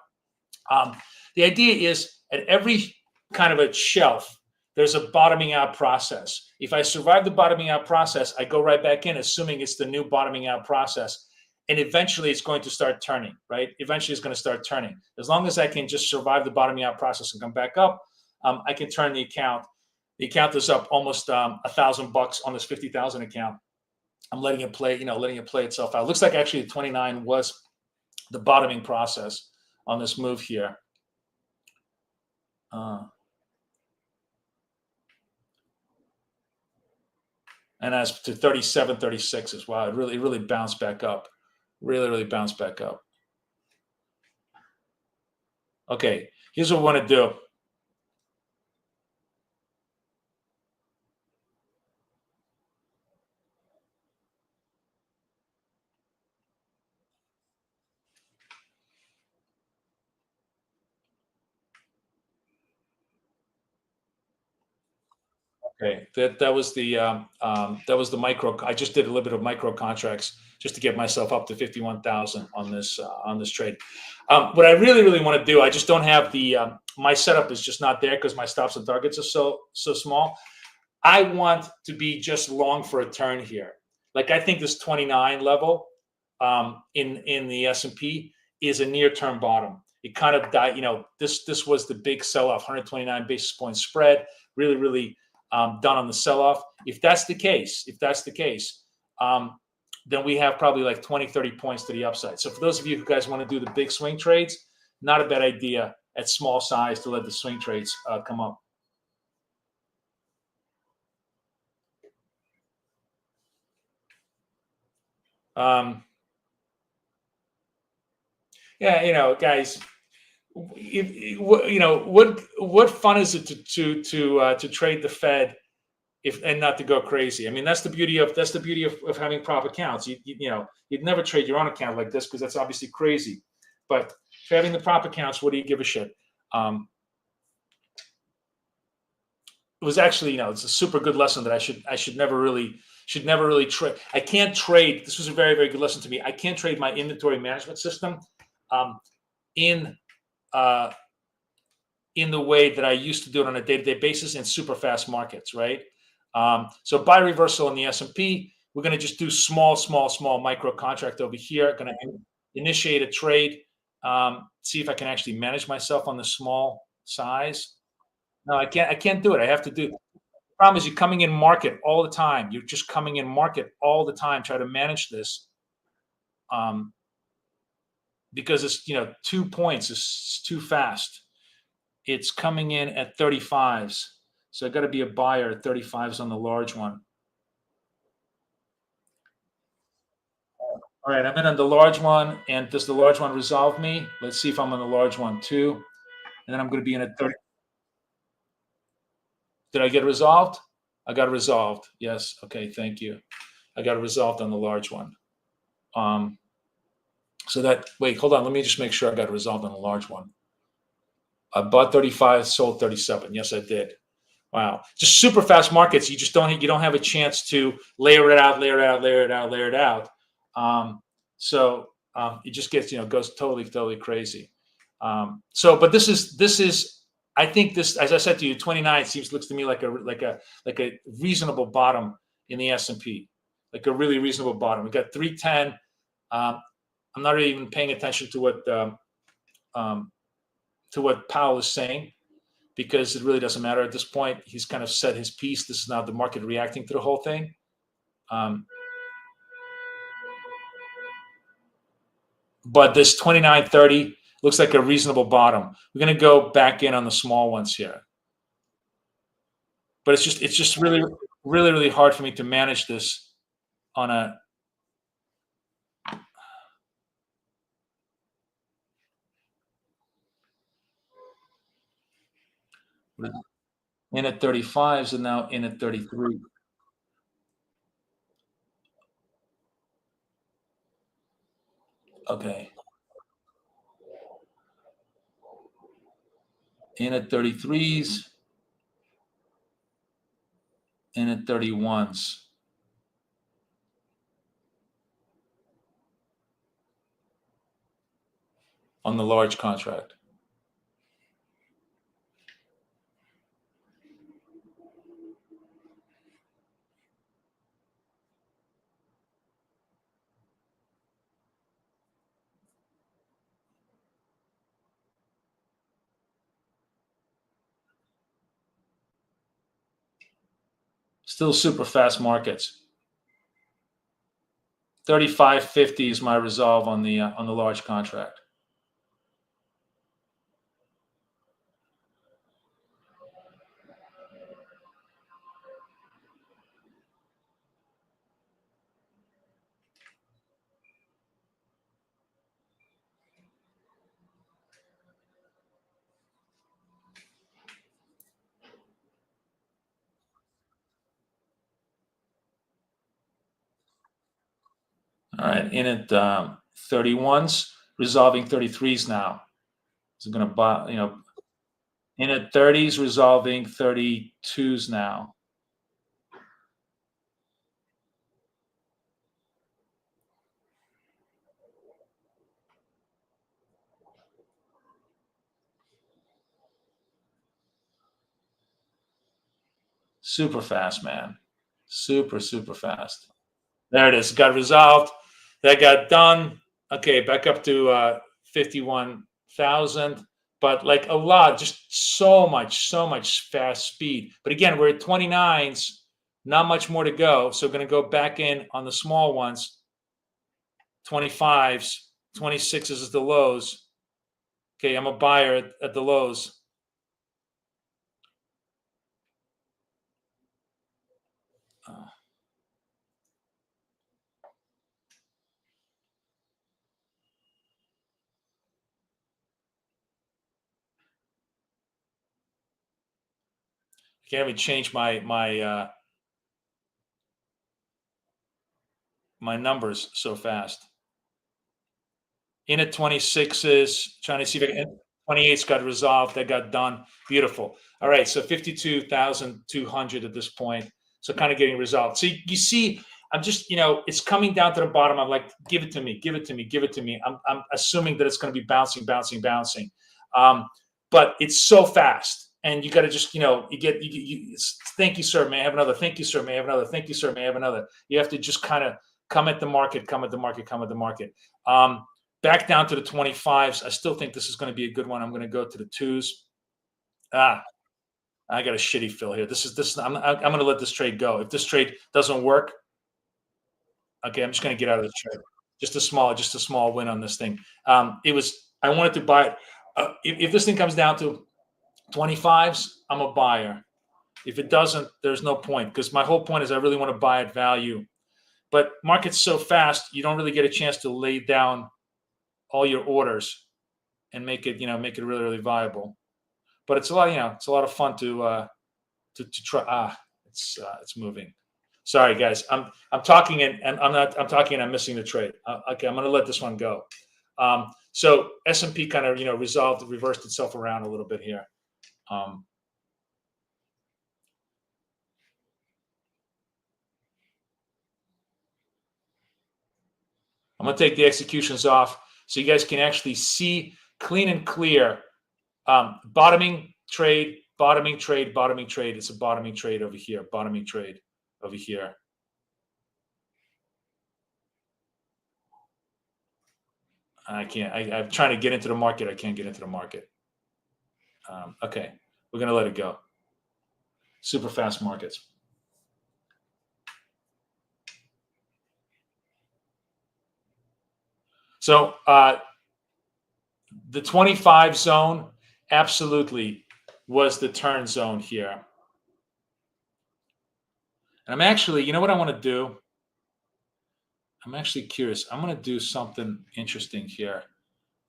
The idea is at every kind of a shelf, there's a bottoming out process. If I survive the bottoming out process, I go right back in, assuming it's the new bottoming out process. and eventually it's going to start turning, right? Eventually it's going to start turning. As long as I can just survive the bottoming out process and come back up, I can turn the account. The account is up almost $1,000 on this 50,000 account. I'm letting it play, letting it play itself out. Looks like actually the 29 was the bottoming process on this move here. And as to 37, 36 as well, it really bounced back up. Really bounced back up. Okay, here's what we want to do. Okay, that was the micro. I just did a little bit of micro contracts just to get myself up to 51,000 on this trade. What I really want to do, I just don't have the my setup is just not there because my stops and targets are so small. I want to be just long for a turn here. Like I think this 29 level in the S&P is a near-term bottom. It kind of died. This was the big sell-off, 129 basis point spread. Really done on the sell-off. If that's the case, then we have probably like 20, 30 points to the upside. So for those of you who guys want to do the big swing trades, not a bad idea at small size to let the swing trades come up. Yeah, guys, what fun is it to trade the Fed and not to go crazy? I mean, that's the beauty of having prop accounts. You'd never trade your own account like this because that's obviously crazy. But for having the prop accounts, what do you give a shit? It was actually, it's a super good lesson that I should never really trade. I can't trade. This was a very good lesson to me. I can't trade my inventory management system in the way that I used to do it on a day-to-day basis in super fast markets, right? So buy reversal in the S&P. We're going to just do small micro contract over here. Going to initiate a trade. See if I can actually manage myself on the small size. No, I can't do it. I have to do. The problem is you're coming in market all the time. You're just coming in market all the time. Try to manage this. Because it's 2 points is too fast. It's coming in at 35s. So I got to be a buyer at 35s on the large one. All right, I'm in on the large one. And does the large one resolve me? Let's see if I'm on the large one too. And then I'm going to be in at 30. Did I get resolved? I got resolved. Yes. Okay. Thank you. I got resolved on the large one. Wait, hold on. Let me just make sure I got resolved on the large one. I bought 35, sold 37. Yes, I did. Wow. Just super fast markets. You don't have a chance to layer it out. It just gets, goes totally crazy. But this is, I think this, as I said to you, 29 looks to me like a reasonable bottom in the S&P, like a really reasonable bottom. We got 310. I'm not really even paying attention to what Powell is saying, because it really doesn't matter at this point. He's kind of said his piece. This is now the market reacting to the whole thing. But this 29.30 looks like a reasonable bottom. We're going to go back in on the small ones here. But it's just really hard for me to manage this on a in at 35s and now in at 33. Okay. In at 33s, in at 31s. On the large contract. Still super fast markets. 35.50 is my resolve on the large contract. All right, in at 31s, resolving 33s now. So going to buy, in at 30s, resolving 32s now. Super fast, man. Super, super fast. There it is. Got resolved. That got done. Okay, back up to 51,000. But like a lot, just so much fast speed. But again, we're at 29s. Not much more to go. So going to go back in on the small ones. 25s, 26s is the lows. Okay, I'm a buyer at the lows. Can't even change my numbers so fast. In at 26s, trying to see if I can. 28's got resolved. That got done. Beautiful. All right, so 52,200 at this point. So kind of getting resolved. So you see, I'm just, it's coming down to the bottom. I'm like, give it to me, give it to me, give it to me. I'm assuming that it's going to be bouncing. But it's so fast. And you got to just, thank you, sir. May I have another? Thank you, sir. May I have another? Thank you, sir. May I have another? You have to just kind of come at the market. Back down to the 25s. I still think this is going to be a good one. I'm going to go to the 2s. I got a shitty fill here. I'm going to let this trade go. If this trade doesn't work, okay, I'm just going to get out of the trade. Just a small win on this thing. I wanted to buy it. If this thing comes down to 25s, I'm a buyer. If it doesn't, there's no point, because my whole point is I really want to buy at value. But market's so fast, you don't really get a chance to lay down all your orders and make it really, really viable. But it's a lot, it's a lot of fun to try. It's moving. Sorry, guys. I'm talking and I'm talking and I'm missing the trade. Okay, I'm going to let this one go. So S&P kind of reversed itself around a little bit here. I'm going to take the executions off so you guys can actually see clean and clear. Bottoming trade. It's a bottoming trade over here. I can't. I'm trying to get into the market. I can't get into the market. Okay, we're going to let it go. Super fast markets. So the 25 zone absolutely was the turn zone here. And I'm actually, you know what I want to do? I'm actually curious. I'm going to do something interesting here.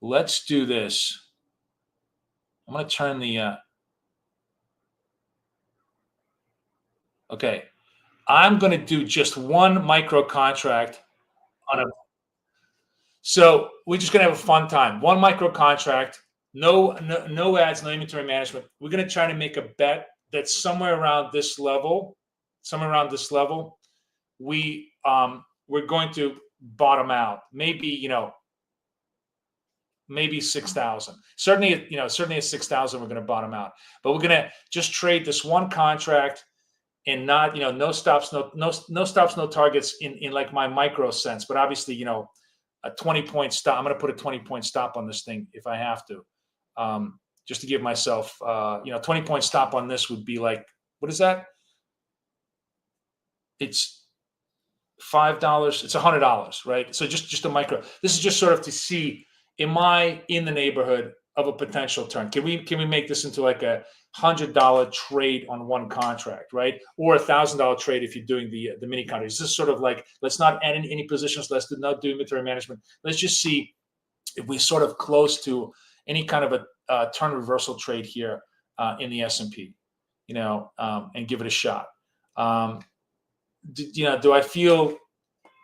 Let's do this. I'm going to turn the okay. I'm going to do just one micro contract on a. So we're just going to have a fun time. One micro contract, no ads, no inventory management. We're going to try to make a bet that's somewhere around this level. We're going to bottom out. Maybe, maybe 6,000. Certainly at 6,000, we're going to bottom out. But we're going to just trade this one contract and not, no stops, no targets in like my micro sense. But obviously, a 20-point stop. I'm going to put a 20-point stop on this thing if I have to, just to give myself, 20-point stop on this would be like, what is that? it's $5, it's $100, right? So just a micro. This is just sort of to see, am I in the neighborhood of a potential turn? Can we make this into like a $100 trade on one contract, right? Or $1,000 trade if you're doing the mini contracts. This is sort of like, let's not add in any positions, let's not do inventory management. Let's just see if we sort of close to any kind of a turn reversal trade here in the S&P, and give it a shot. Do I feel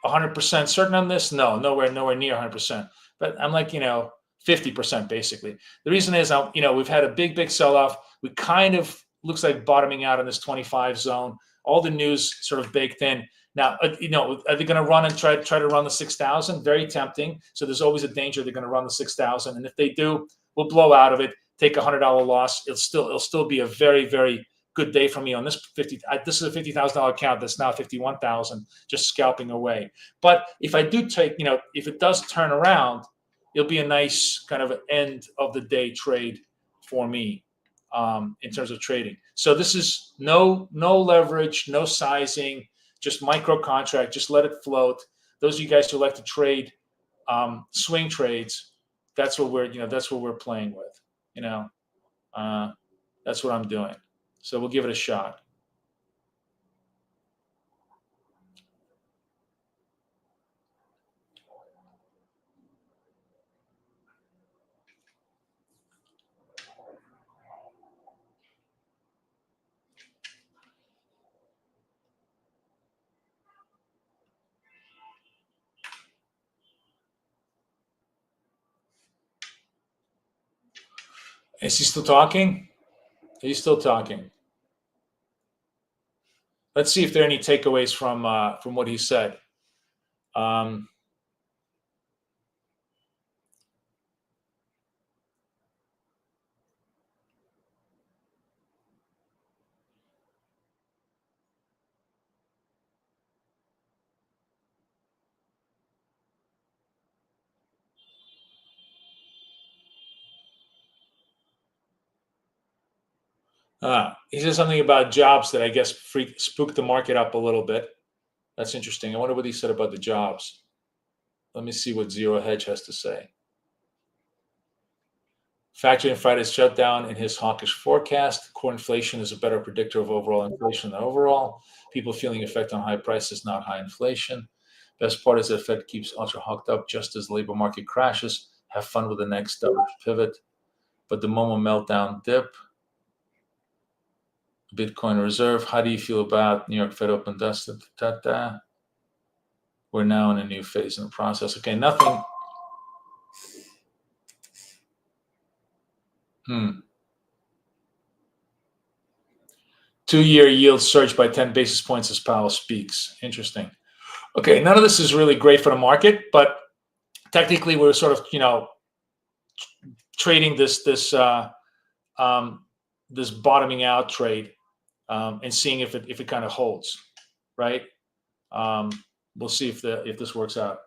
100% certain on this? No, nowhere near 100%. But I'm like, 50% basically. The reason is, we've had a big sell-off. We kind of looks like bottoming out in this 25 zone. All the news sort of baked in. Now, are they going to run and try to run the 6,000? Very tempting. So there's always a danger they're going to run the 6,000. And if they do, we'll blow out of it, take a $100 loss. It'll still be a very, very good day for me on this 50. This is a $50,000 account that's now 51,000, just scalping away. But if I do take, if it does turn around, it'll be a nice kind of end of the day trade for me in terms of trading. So this is no leverage, no sizing, just micro contract. Just let it float. Those of you guys who like to trade swing trades, that's what we're playing with. That's what I'm doing. So we'll give it a shot. Is he still talking? He's still talking. Let's see if there are any takeaways from what he said. He said something about jobs that I guess spooked the market up a little bit. That's interesting. I wonder what he said about the jobs. Let me see what Zero Hedge has to say. Factoring in Friday's shutdown in his hawkish forecast, core inflation is a better predictor of overall inflation than overall. People feeling effect on high prices, not high inflation. Best part is that Fed keeps ultra hawked up just as the labor market crashes. Have fun with the next pivot. But the Momo meltdown dip. Bitcoin reserve. How do you feel about New York Fed open dust? We're now in a new phase in the process. Okay, nothing. 2-year yield surged by 10 basis points as Powell speaks. Interesting. Okay, none of this is really great for the market, but technically we're sort of, trading this bottoming out trade and seeing if it kind of holds, right? We'll see if this works out.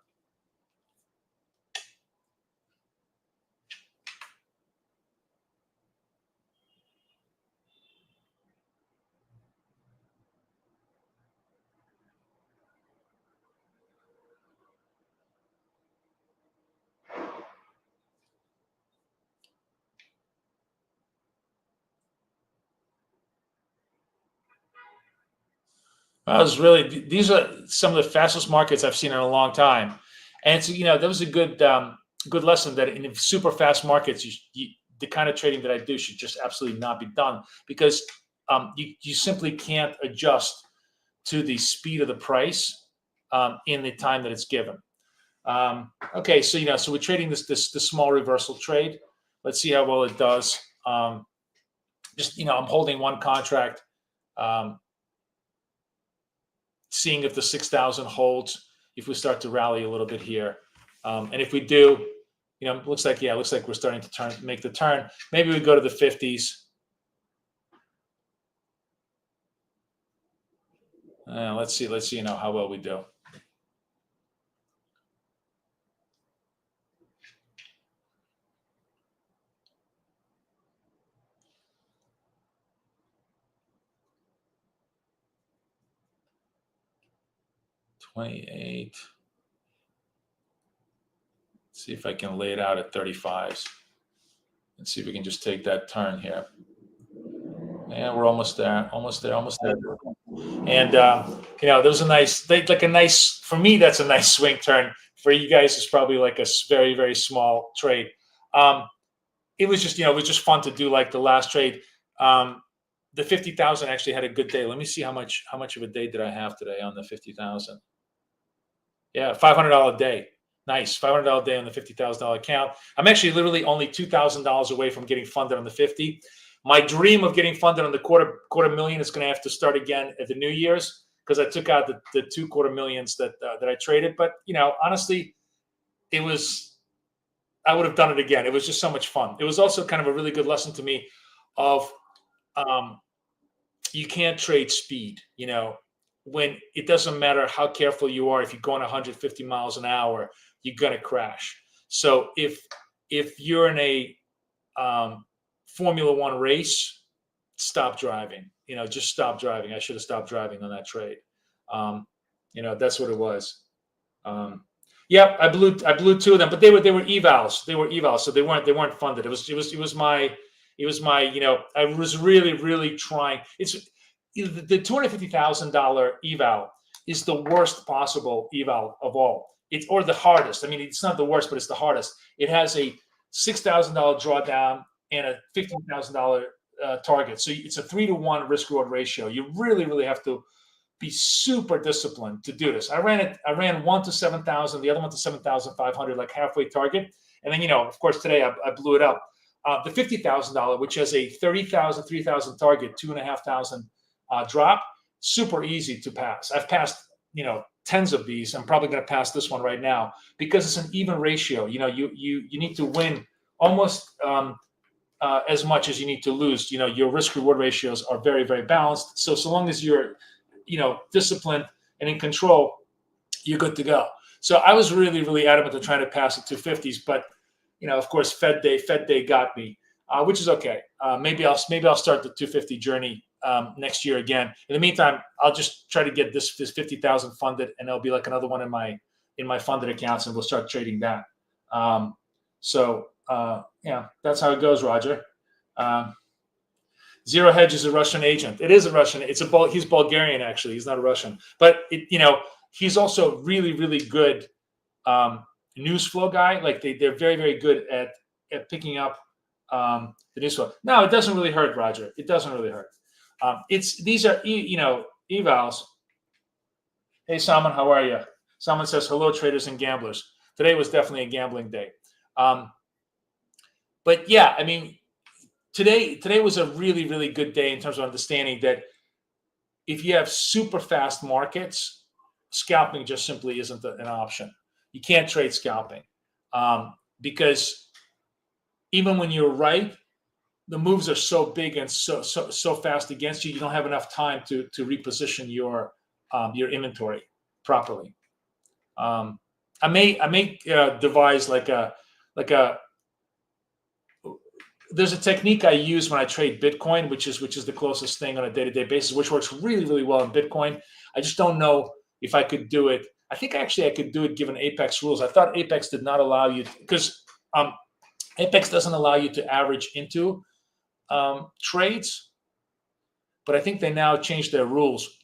These are some of the fastest markets I've seen in a long time, and so that was a good lesson that in super fast markets, the kind of trading that I do should just absolutely not be done because you simply can't adjust to the speed of the price in the time that it's given. Okay, so we're trading this small reversal trade. Let's see how well it does. I'm holding one contract. Seeing if the 6,000 holds, if we start to rally a little bit here. And if we do, looks like we're starting to make the turn. Maybe we go to the 50s. Let's see how well we do. 28. See if I can lay it out at 35s. And see if we can just take that turn here. And we're almost there, almost there, almost there. And there was a nice, for me, that's a nice swing turn. For you guys, it's probably like a very, very small trade. It was just fun to do like the last trade. The 50,000 actually had a good day. Let me see how much of a day did I have today on the 50,000. Yeah, $500 day. Nice, $500 day on the $50,000 account. I'm actually literally only $2,000 away from getting funded on the 50. My dream of getting funded on the quarter million is going to have to start again at the New Year's because I took out the 2 quarter millions that I traded. But honestly, I would have done it again. It was just so much fun. It was also kind of a really good lesson to me of you can't trade speed. When it doesn't matter how careful you are, if you're going 150 miles an hour, you're gonna crash. So if you're in a Formula One race, stop driving. Just stop driving. I should have stopped driving on that trade. That's what it was. Yeah, I blew 2 of them, but they were evals. They were evals, so they weren't funded. It was my. I was really, really trying. It's the $250,000 eval is the worst possible eval of all. Or the hardest. I mean, it's not the worst, but it's the hardest. It has a $6,000 drawdown and a $15,000 target. So it's a 3-to-1 risk reward ratio. You really, really have to be super disciplined to do this. I ran one to 7,000, the other one to 7,500, like halfway target. And then, of course, today I blew it up. The $50,000, which has a 30,000, 3,000 target, 2,500 drop, super easy to pass. I've passed, tens of these. I'm probably going to pass this one right now because it's an even ratio. You need to win almost as much as you need to lose. Your risk reward ratios are very, very balanced. So long as you're, disciplined and in control, you're good to go. So I was really, really adamant to try to pass it to 50s, but of course, Fed Day got me, which is okay. Maybe I'll start the 250 journey next year again. In the meantime, I'll just try to get this 50,000 funded, and there'll be like another one in my funded accounts, and we'll start trading that. That's how it goes, Roger. Zero Hedge is a Russian agent. It is a Russian. He's Bulgarian actually. He's not a Russian, but he's also really, really good news flow guy. Like they're very, very good at picking up the news flow. No, it doesn't really hurt, Roger. It doesn't really hurt. These are evals. Hey, Salman, how are you? Salman says hello, traders and gamblers. Today was definitely a gambling day. But yeah, I mean, today was a really, really good day in terms of understanding that if you have super fast markets, scalping just simply isn't an option. You can't trade scalping because even when you're right, the moves are so big and so fast against you. You don't have enough time to reposition your inventory properly. I may devise like a. There's a technique I use when I trade Bitcoin, which is the closest thing on a day-to-day basis, which works really, really well in Bitcoin. I just don't know if I could do it. I think actually I could do it given Apex rules. I thought Apex did not allow you because Apex doesn't allow you to average into trades, but I think they now changed their rules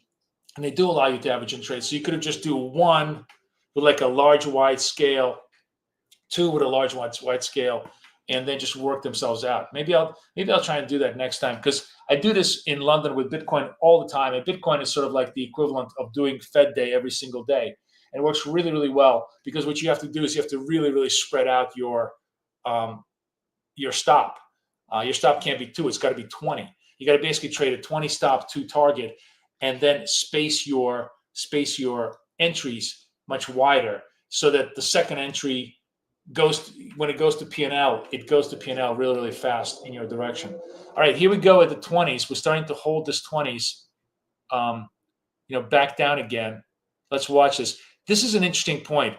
and they do allow you to average in trades. So you could have just do 1 with like a large wide scale, 2 with a large wide scale, and then just work themselves out. Maybe I'll try and do that next time because I do this in London with Bitcoin all the time. And Bitcoin is sort of like the equivalent of doing Fed Day every single day. And it works really, really well because what you have to do is you have to really, really spread out your stop. Your stop can't be 2. It's got to be 20. You got to basically trade a 20 stop, 2 target, and then space your entries much wider so that the second entry when it goes to P&L, it goes to P&L really, really fast in your direction. All right, here we go at the 20s. We're starting to hold this 20s, back down again. Let's watch this. This is an interesting point.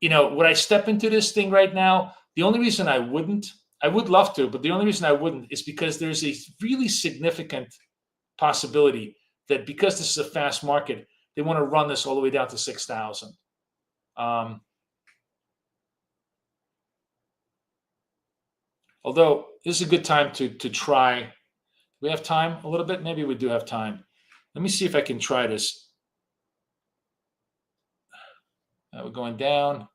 Would I step into this thing right now? The only reason I wouldn't, I would love to, but the only reason I wouldn't is because there's a really significant possibility that because this is a fast market, they want to run this all the way down to 6,000. Although this is a good time to try. Do we have time a little bit? Maybe we do have time. Let me see if I can try this. We're going down.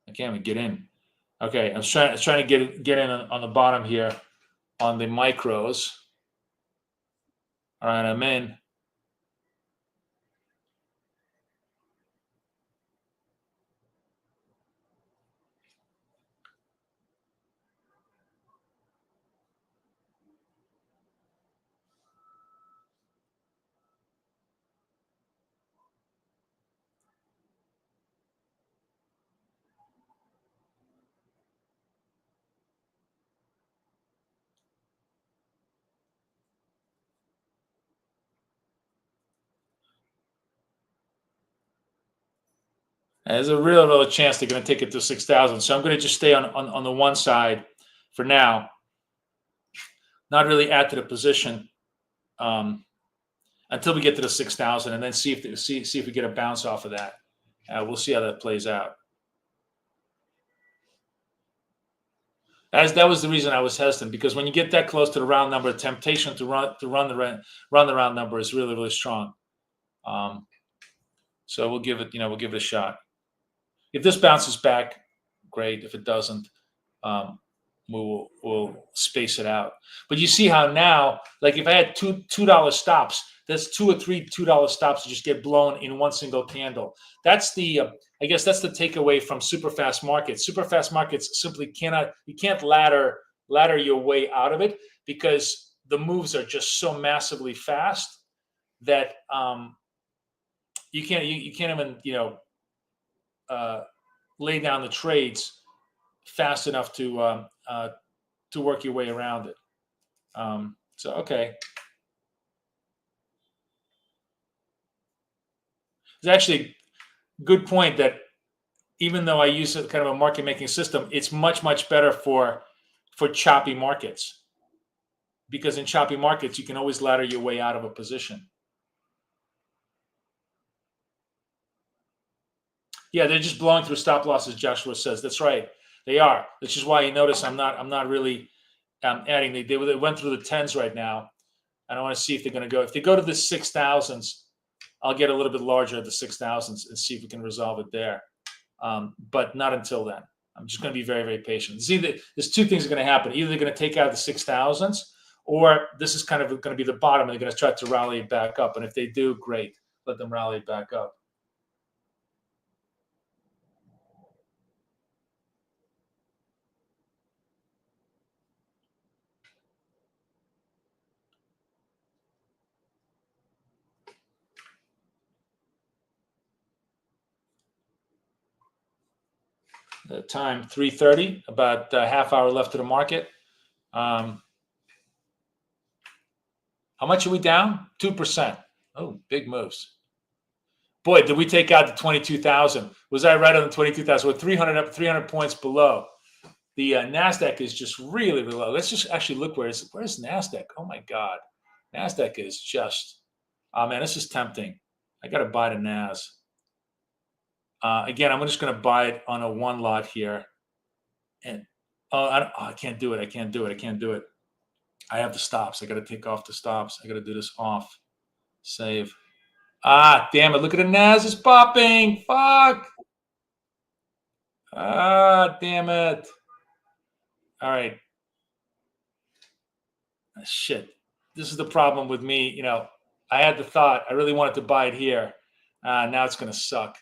I can't even get in. Okay, I was trying to get in on the bottom here on the micros. All right, I'm in. There's a real chance they're going to take it to 6,000. So I'm going to just stay on the one side for now. Not really add to the position until we get to the 6,000, and then see if we get a bounce off of that. We'll see how that plays out. That was the reason I was hesitant, because when you get that close to the round number, the temptation to run the round number is really, really strong. So we'll give it a shot. If this bounces back, great. If it doesn't, we'll space it out. But you see how now, like if I had $2 stops, that's $2 or $3 $2 stops to just get blown in one single candle. That's the I guess that's the takeaway from super fast markets. Super fast markets simply you can't ladder your way out of it, because the moves are just so massively fast that you can't even lay down the trades fast enough to work your way around it. So okay, it's actually a good point that even though I use a kind of a market making system, it's much better for choppy markets, because in choppy markets you can always ladder your way out of a position. Yeah, they're just blowing through stop losses, Joshua says. That's right, they are. Which is why you notice I'm not really adding. They went through the 10s right now, and I want to see if they're going to go. If they go to the 6,000s, I'll get a little bit larger at the 6,000s and see if we can resolve it there. But not until then. I'm just going to be very, very patient. See, there's two things are going to happen. Either they're going to take out the 6,000s, or this is kind of going to be the bottom, and they're going to try to rally it back up. And if they do, great. Let them rally it back up. The time 3:30, about a half hour left to the market. How much are we down? 2%. Oh, big moves. Boy, did we take out the 22,000? Was I right on the 22,000? We're 300 points below. The NASDAQ is just really, really low. Let's just actually look where's NASDAQ? Oh my God, NASDAQ is just, oh man, this is tempting. I got to buy the NAS. Again, I'm just going to buy it on a one lot here. And I can't do it. I can't do it. I have the stops. I got to take off the stops. I got to do this off. Save. Ah, damn it. Look at the NAS is popping. Fuck. Ah, damn it. All right. Shit. This is the problem with me. I had the thought. I really wanted to buy it here. Now it's going to suck.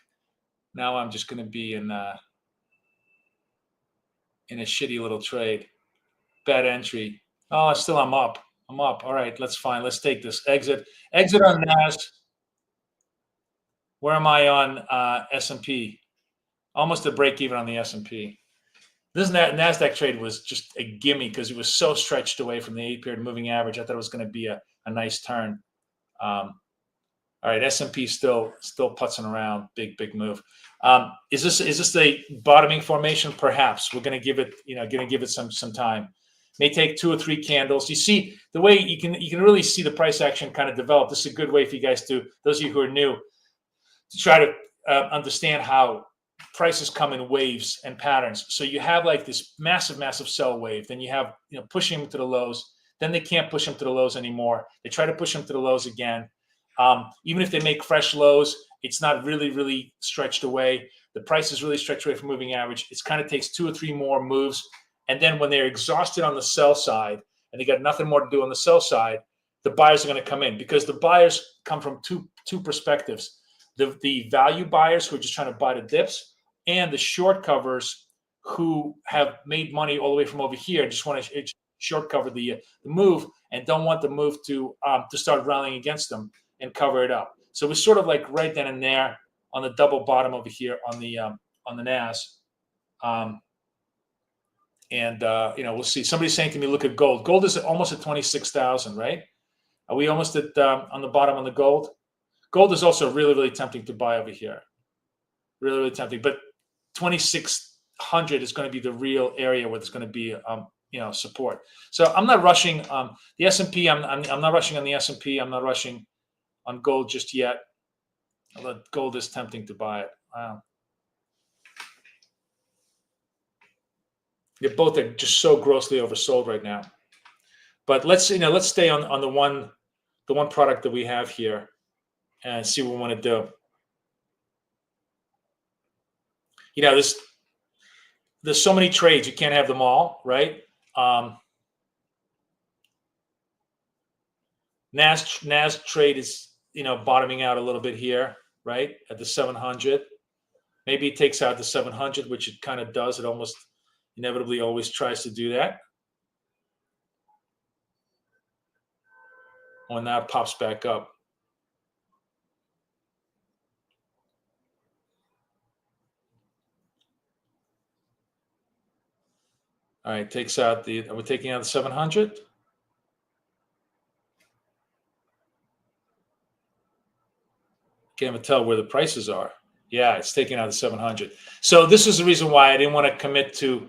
Now I'm just going to be in a shitty little trade. Bad entry. Oh, still I'm up. All right, that's fine. Let's take this. Exit on NAS. Where am I on S&P? Almost a break even on the S&P. This NASDAQ trade was just a gimme because it was so stretched away from the 8-period moving average. I thought it was going to be a nice turn. All right, S&P still putzing around, big move. Is this a bottoming formation? Perhaps we're going to give it some time. May take 2 or 3 candles. You see the way you can really see the price action kind of develop. This is a good way for you guys to, those of you who are new, to try to understand how prices come in waves and patterns. So you have like this massive sell wave, then you have pushing them to the lows. Then they can't push them to the lows anymore. They try to push them to the lows again. Even if they make fresh lows, it's not really stretched away. The price is really stretched away from moving average. It kind of takes 2 or 3 more moves. And then when they're exhausted on the sell side and they got nothing more to do on the sell side, the buyers are going to come in, because the buyers come from two perspectives. The value buyers who are just trying to buy the dips, and the short covers who have made money all the way from over here and just want to short cover the move and don't want the move to start rallying against them and cover it up. So we're sort of like right then and there on the double bottom over here on the NAS. We'll see. Somebody's saying to me, look at gold. Gold is almost at 26,000, right? Are we almost at on the bottom on the gold? Gold is also really tempting to buy over here. Really tempting. But 2,600 is going to be the real area where there's going to be support. So I'm not rushing the S&P. I'm not rushing on the S&P. I'm not rushing on gold just yet. Although gold is tempting to buy it. Wow. They both are just so grossly oversold right now. But let's stay on the one product that we have here and see what we want to do. There's so many trades, you can't have them all, right? NAS trade is bottoming out a little bit here, right, at the 700. Maybe it takes out the 700, which it kind of does. It almost inevitably always tries to do that. When that pops back up. All right, takes out are we taking out the 700? Can't even tell where the prices are. Yeah, it's taking out the 700. So this is the reason why I didn't want to commit to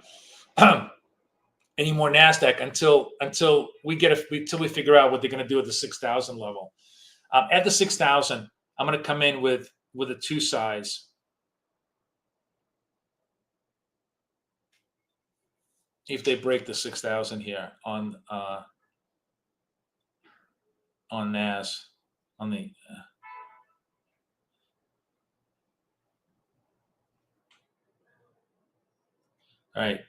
any more NASDAQ until we figure out what they're going to do at the 6,000 level. At the 6,000, I'm going to come in with a 2 size. If they break the 6,000 here on NAS, on the all right.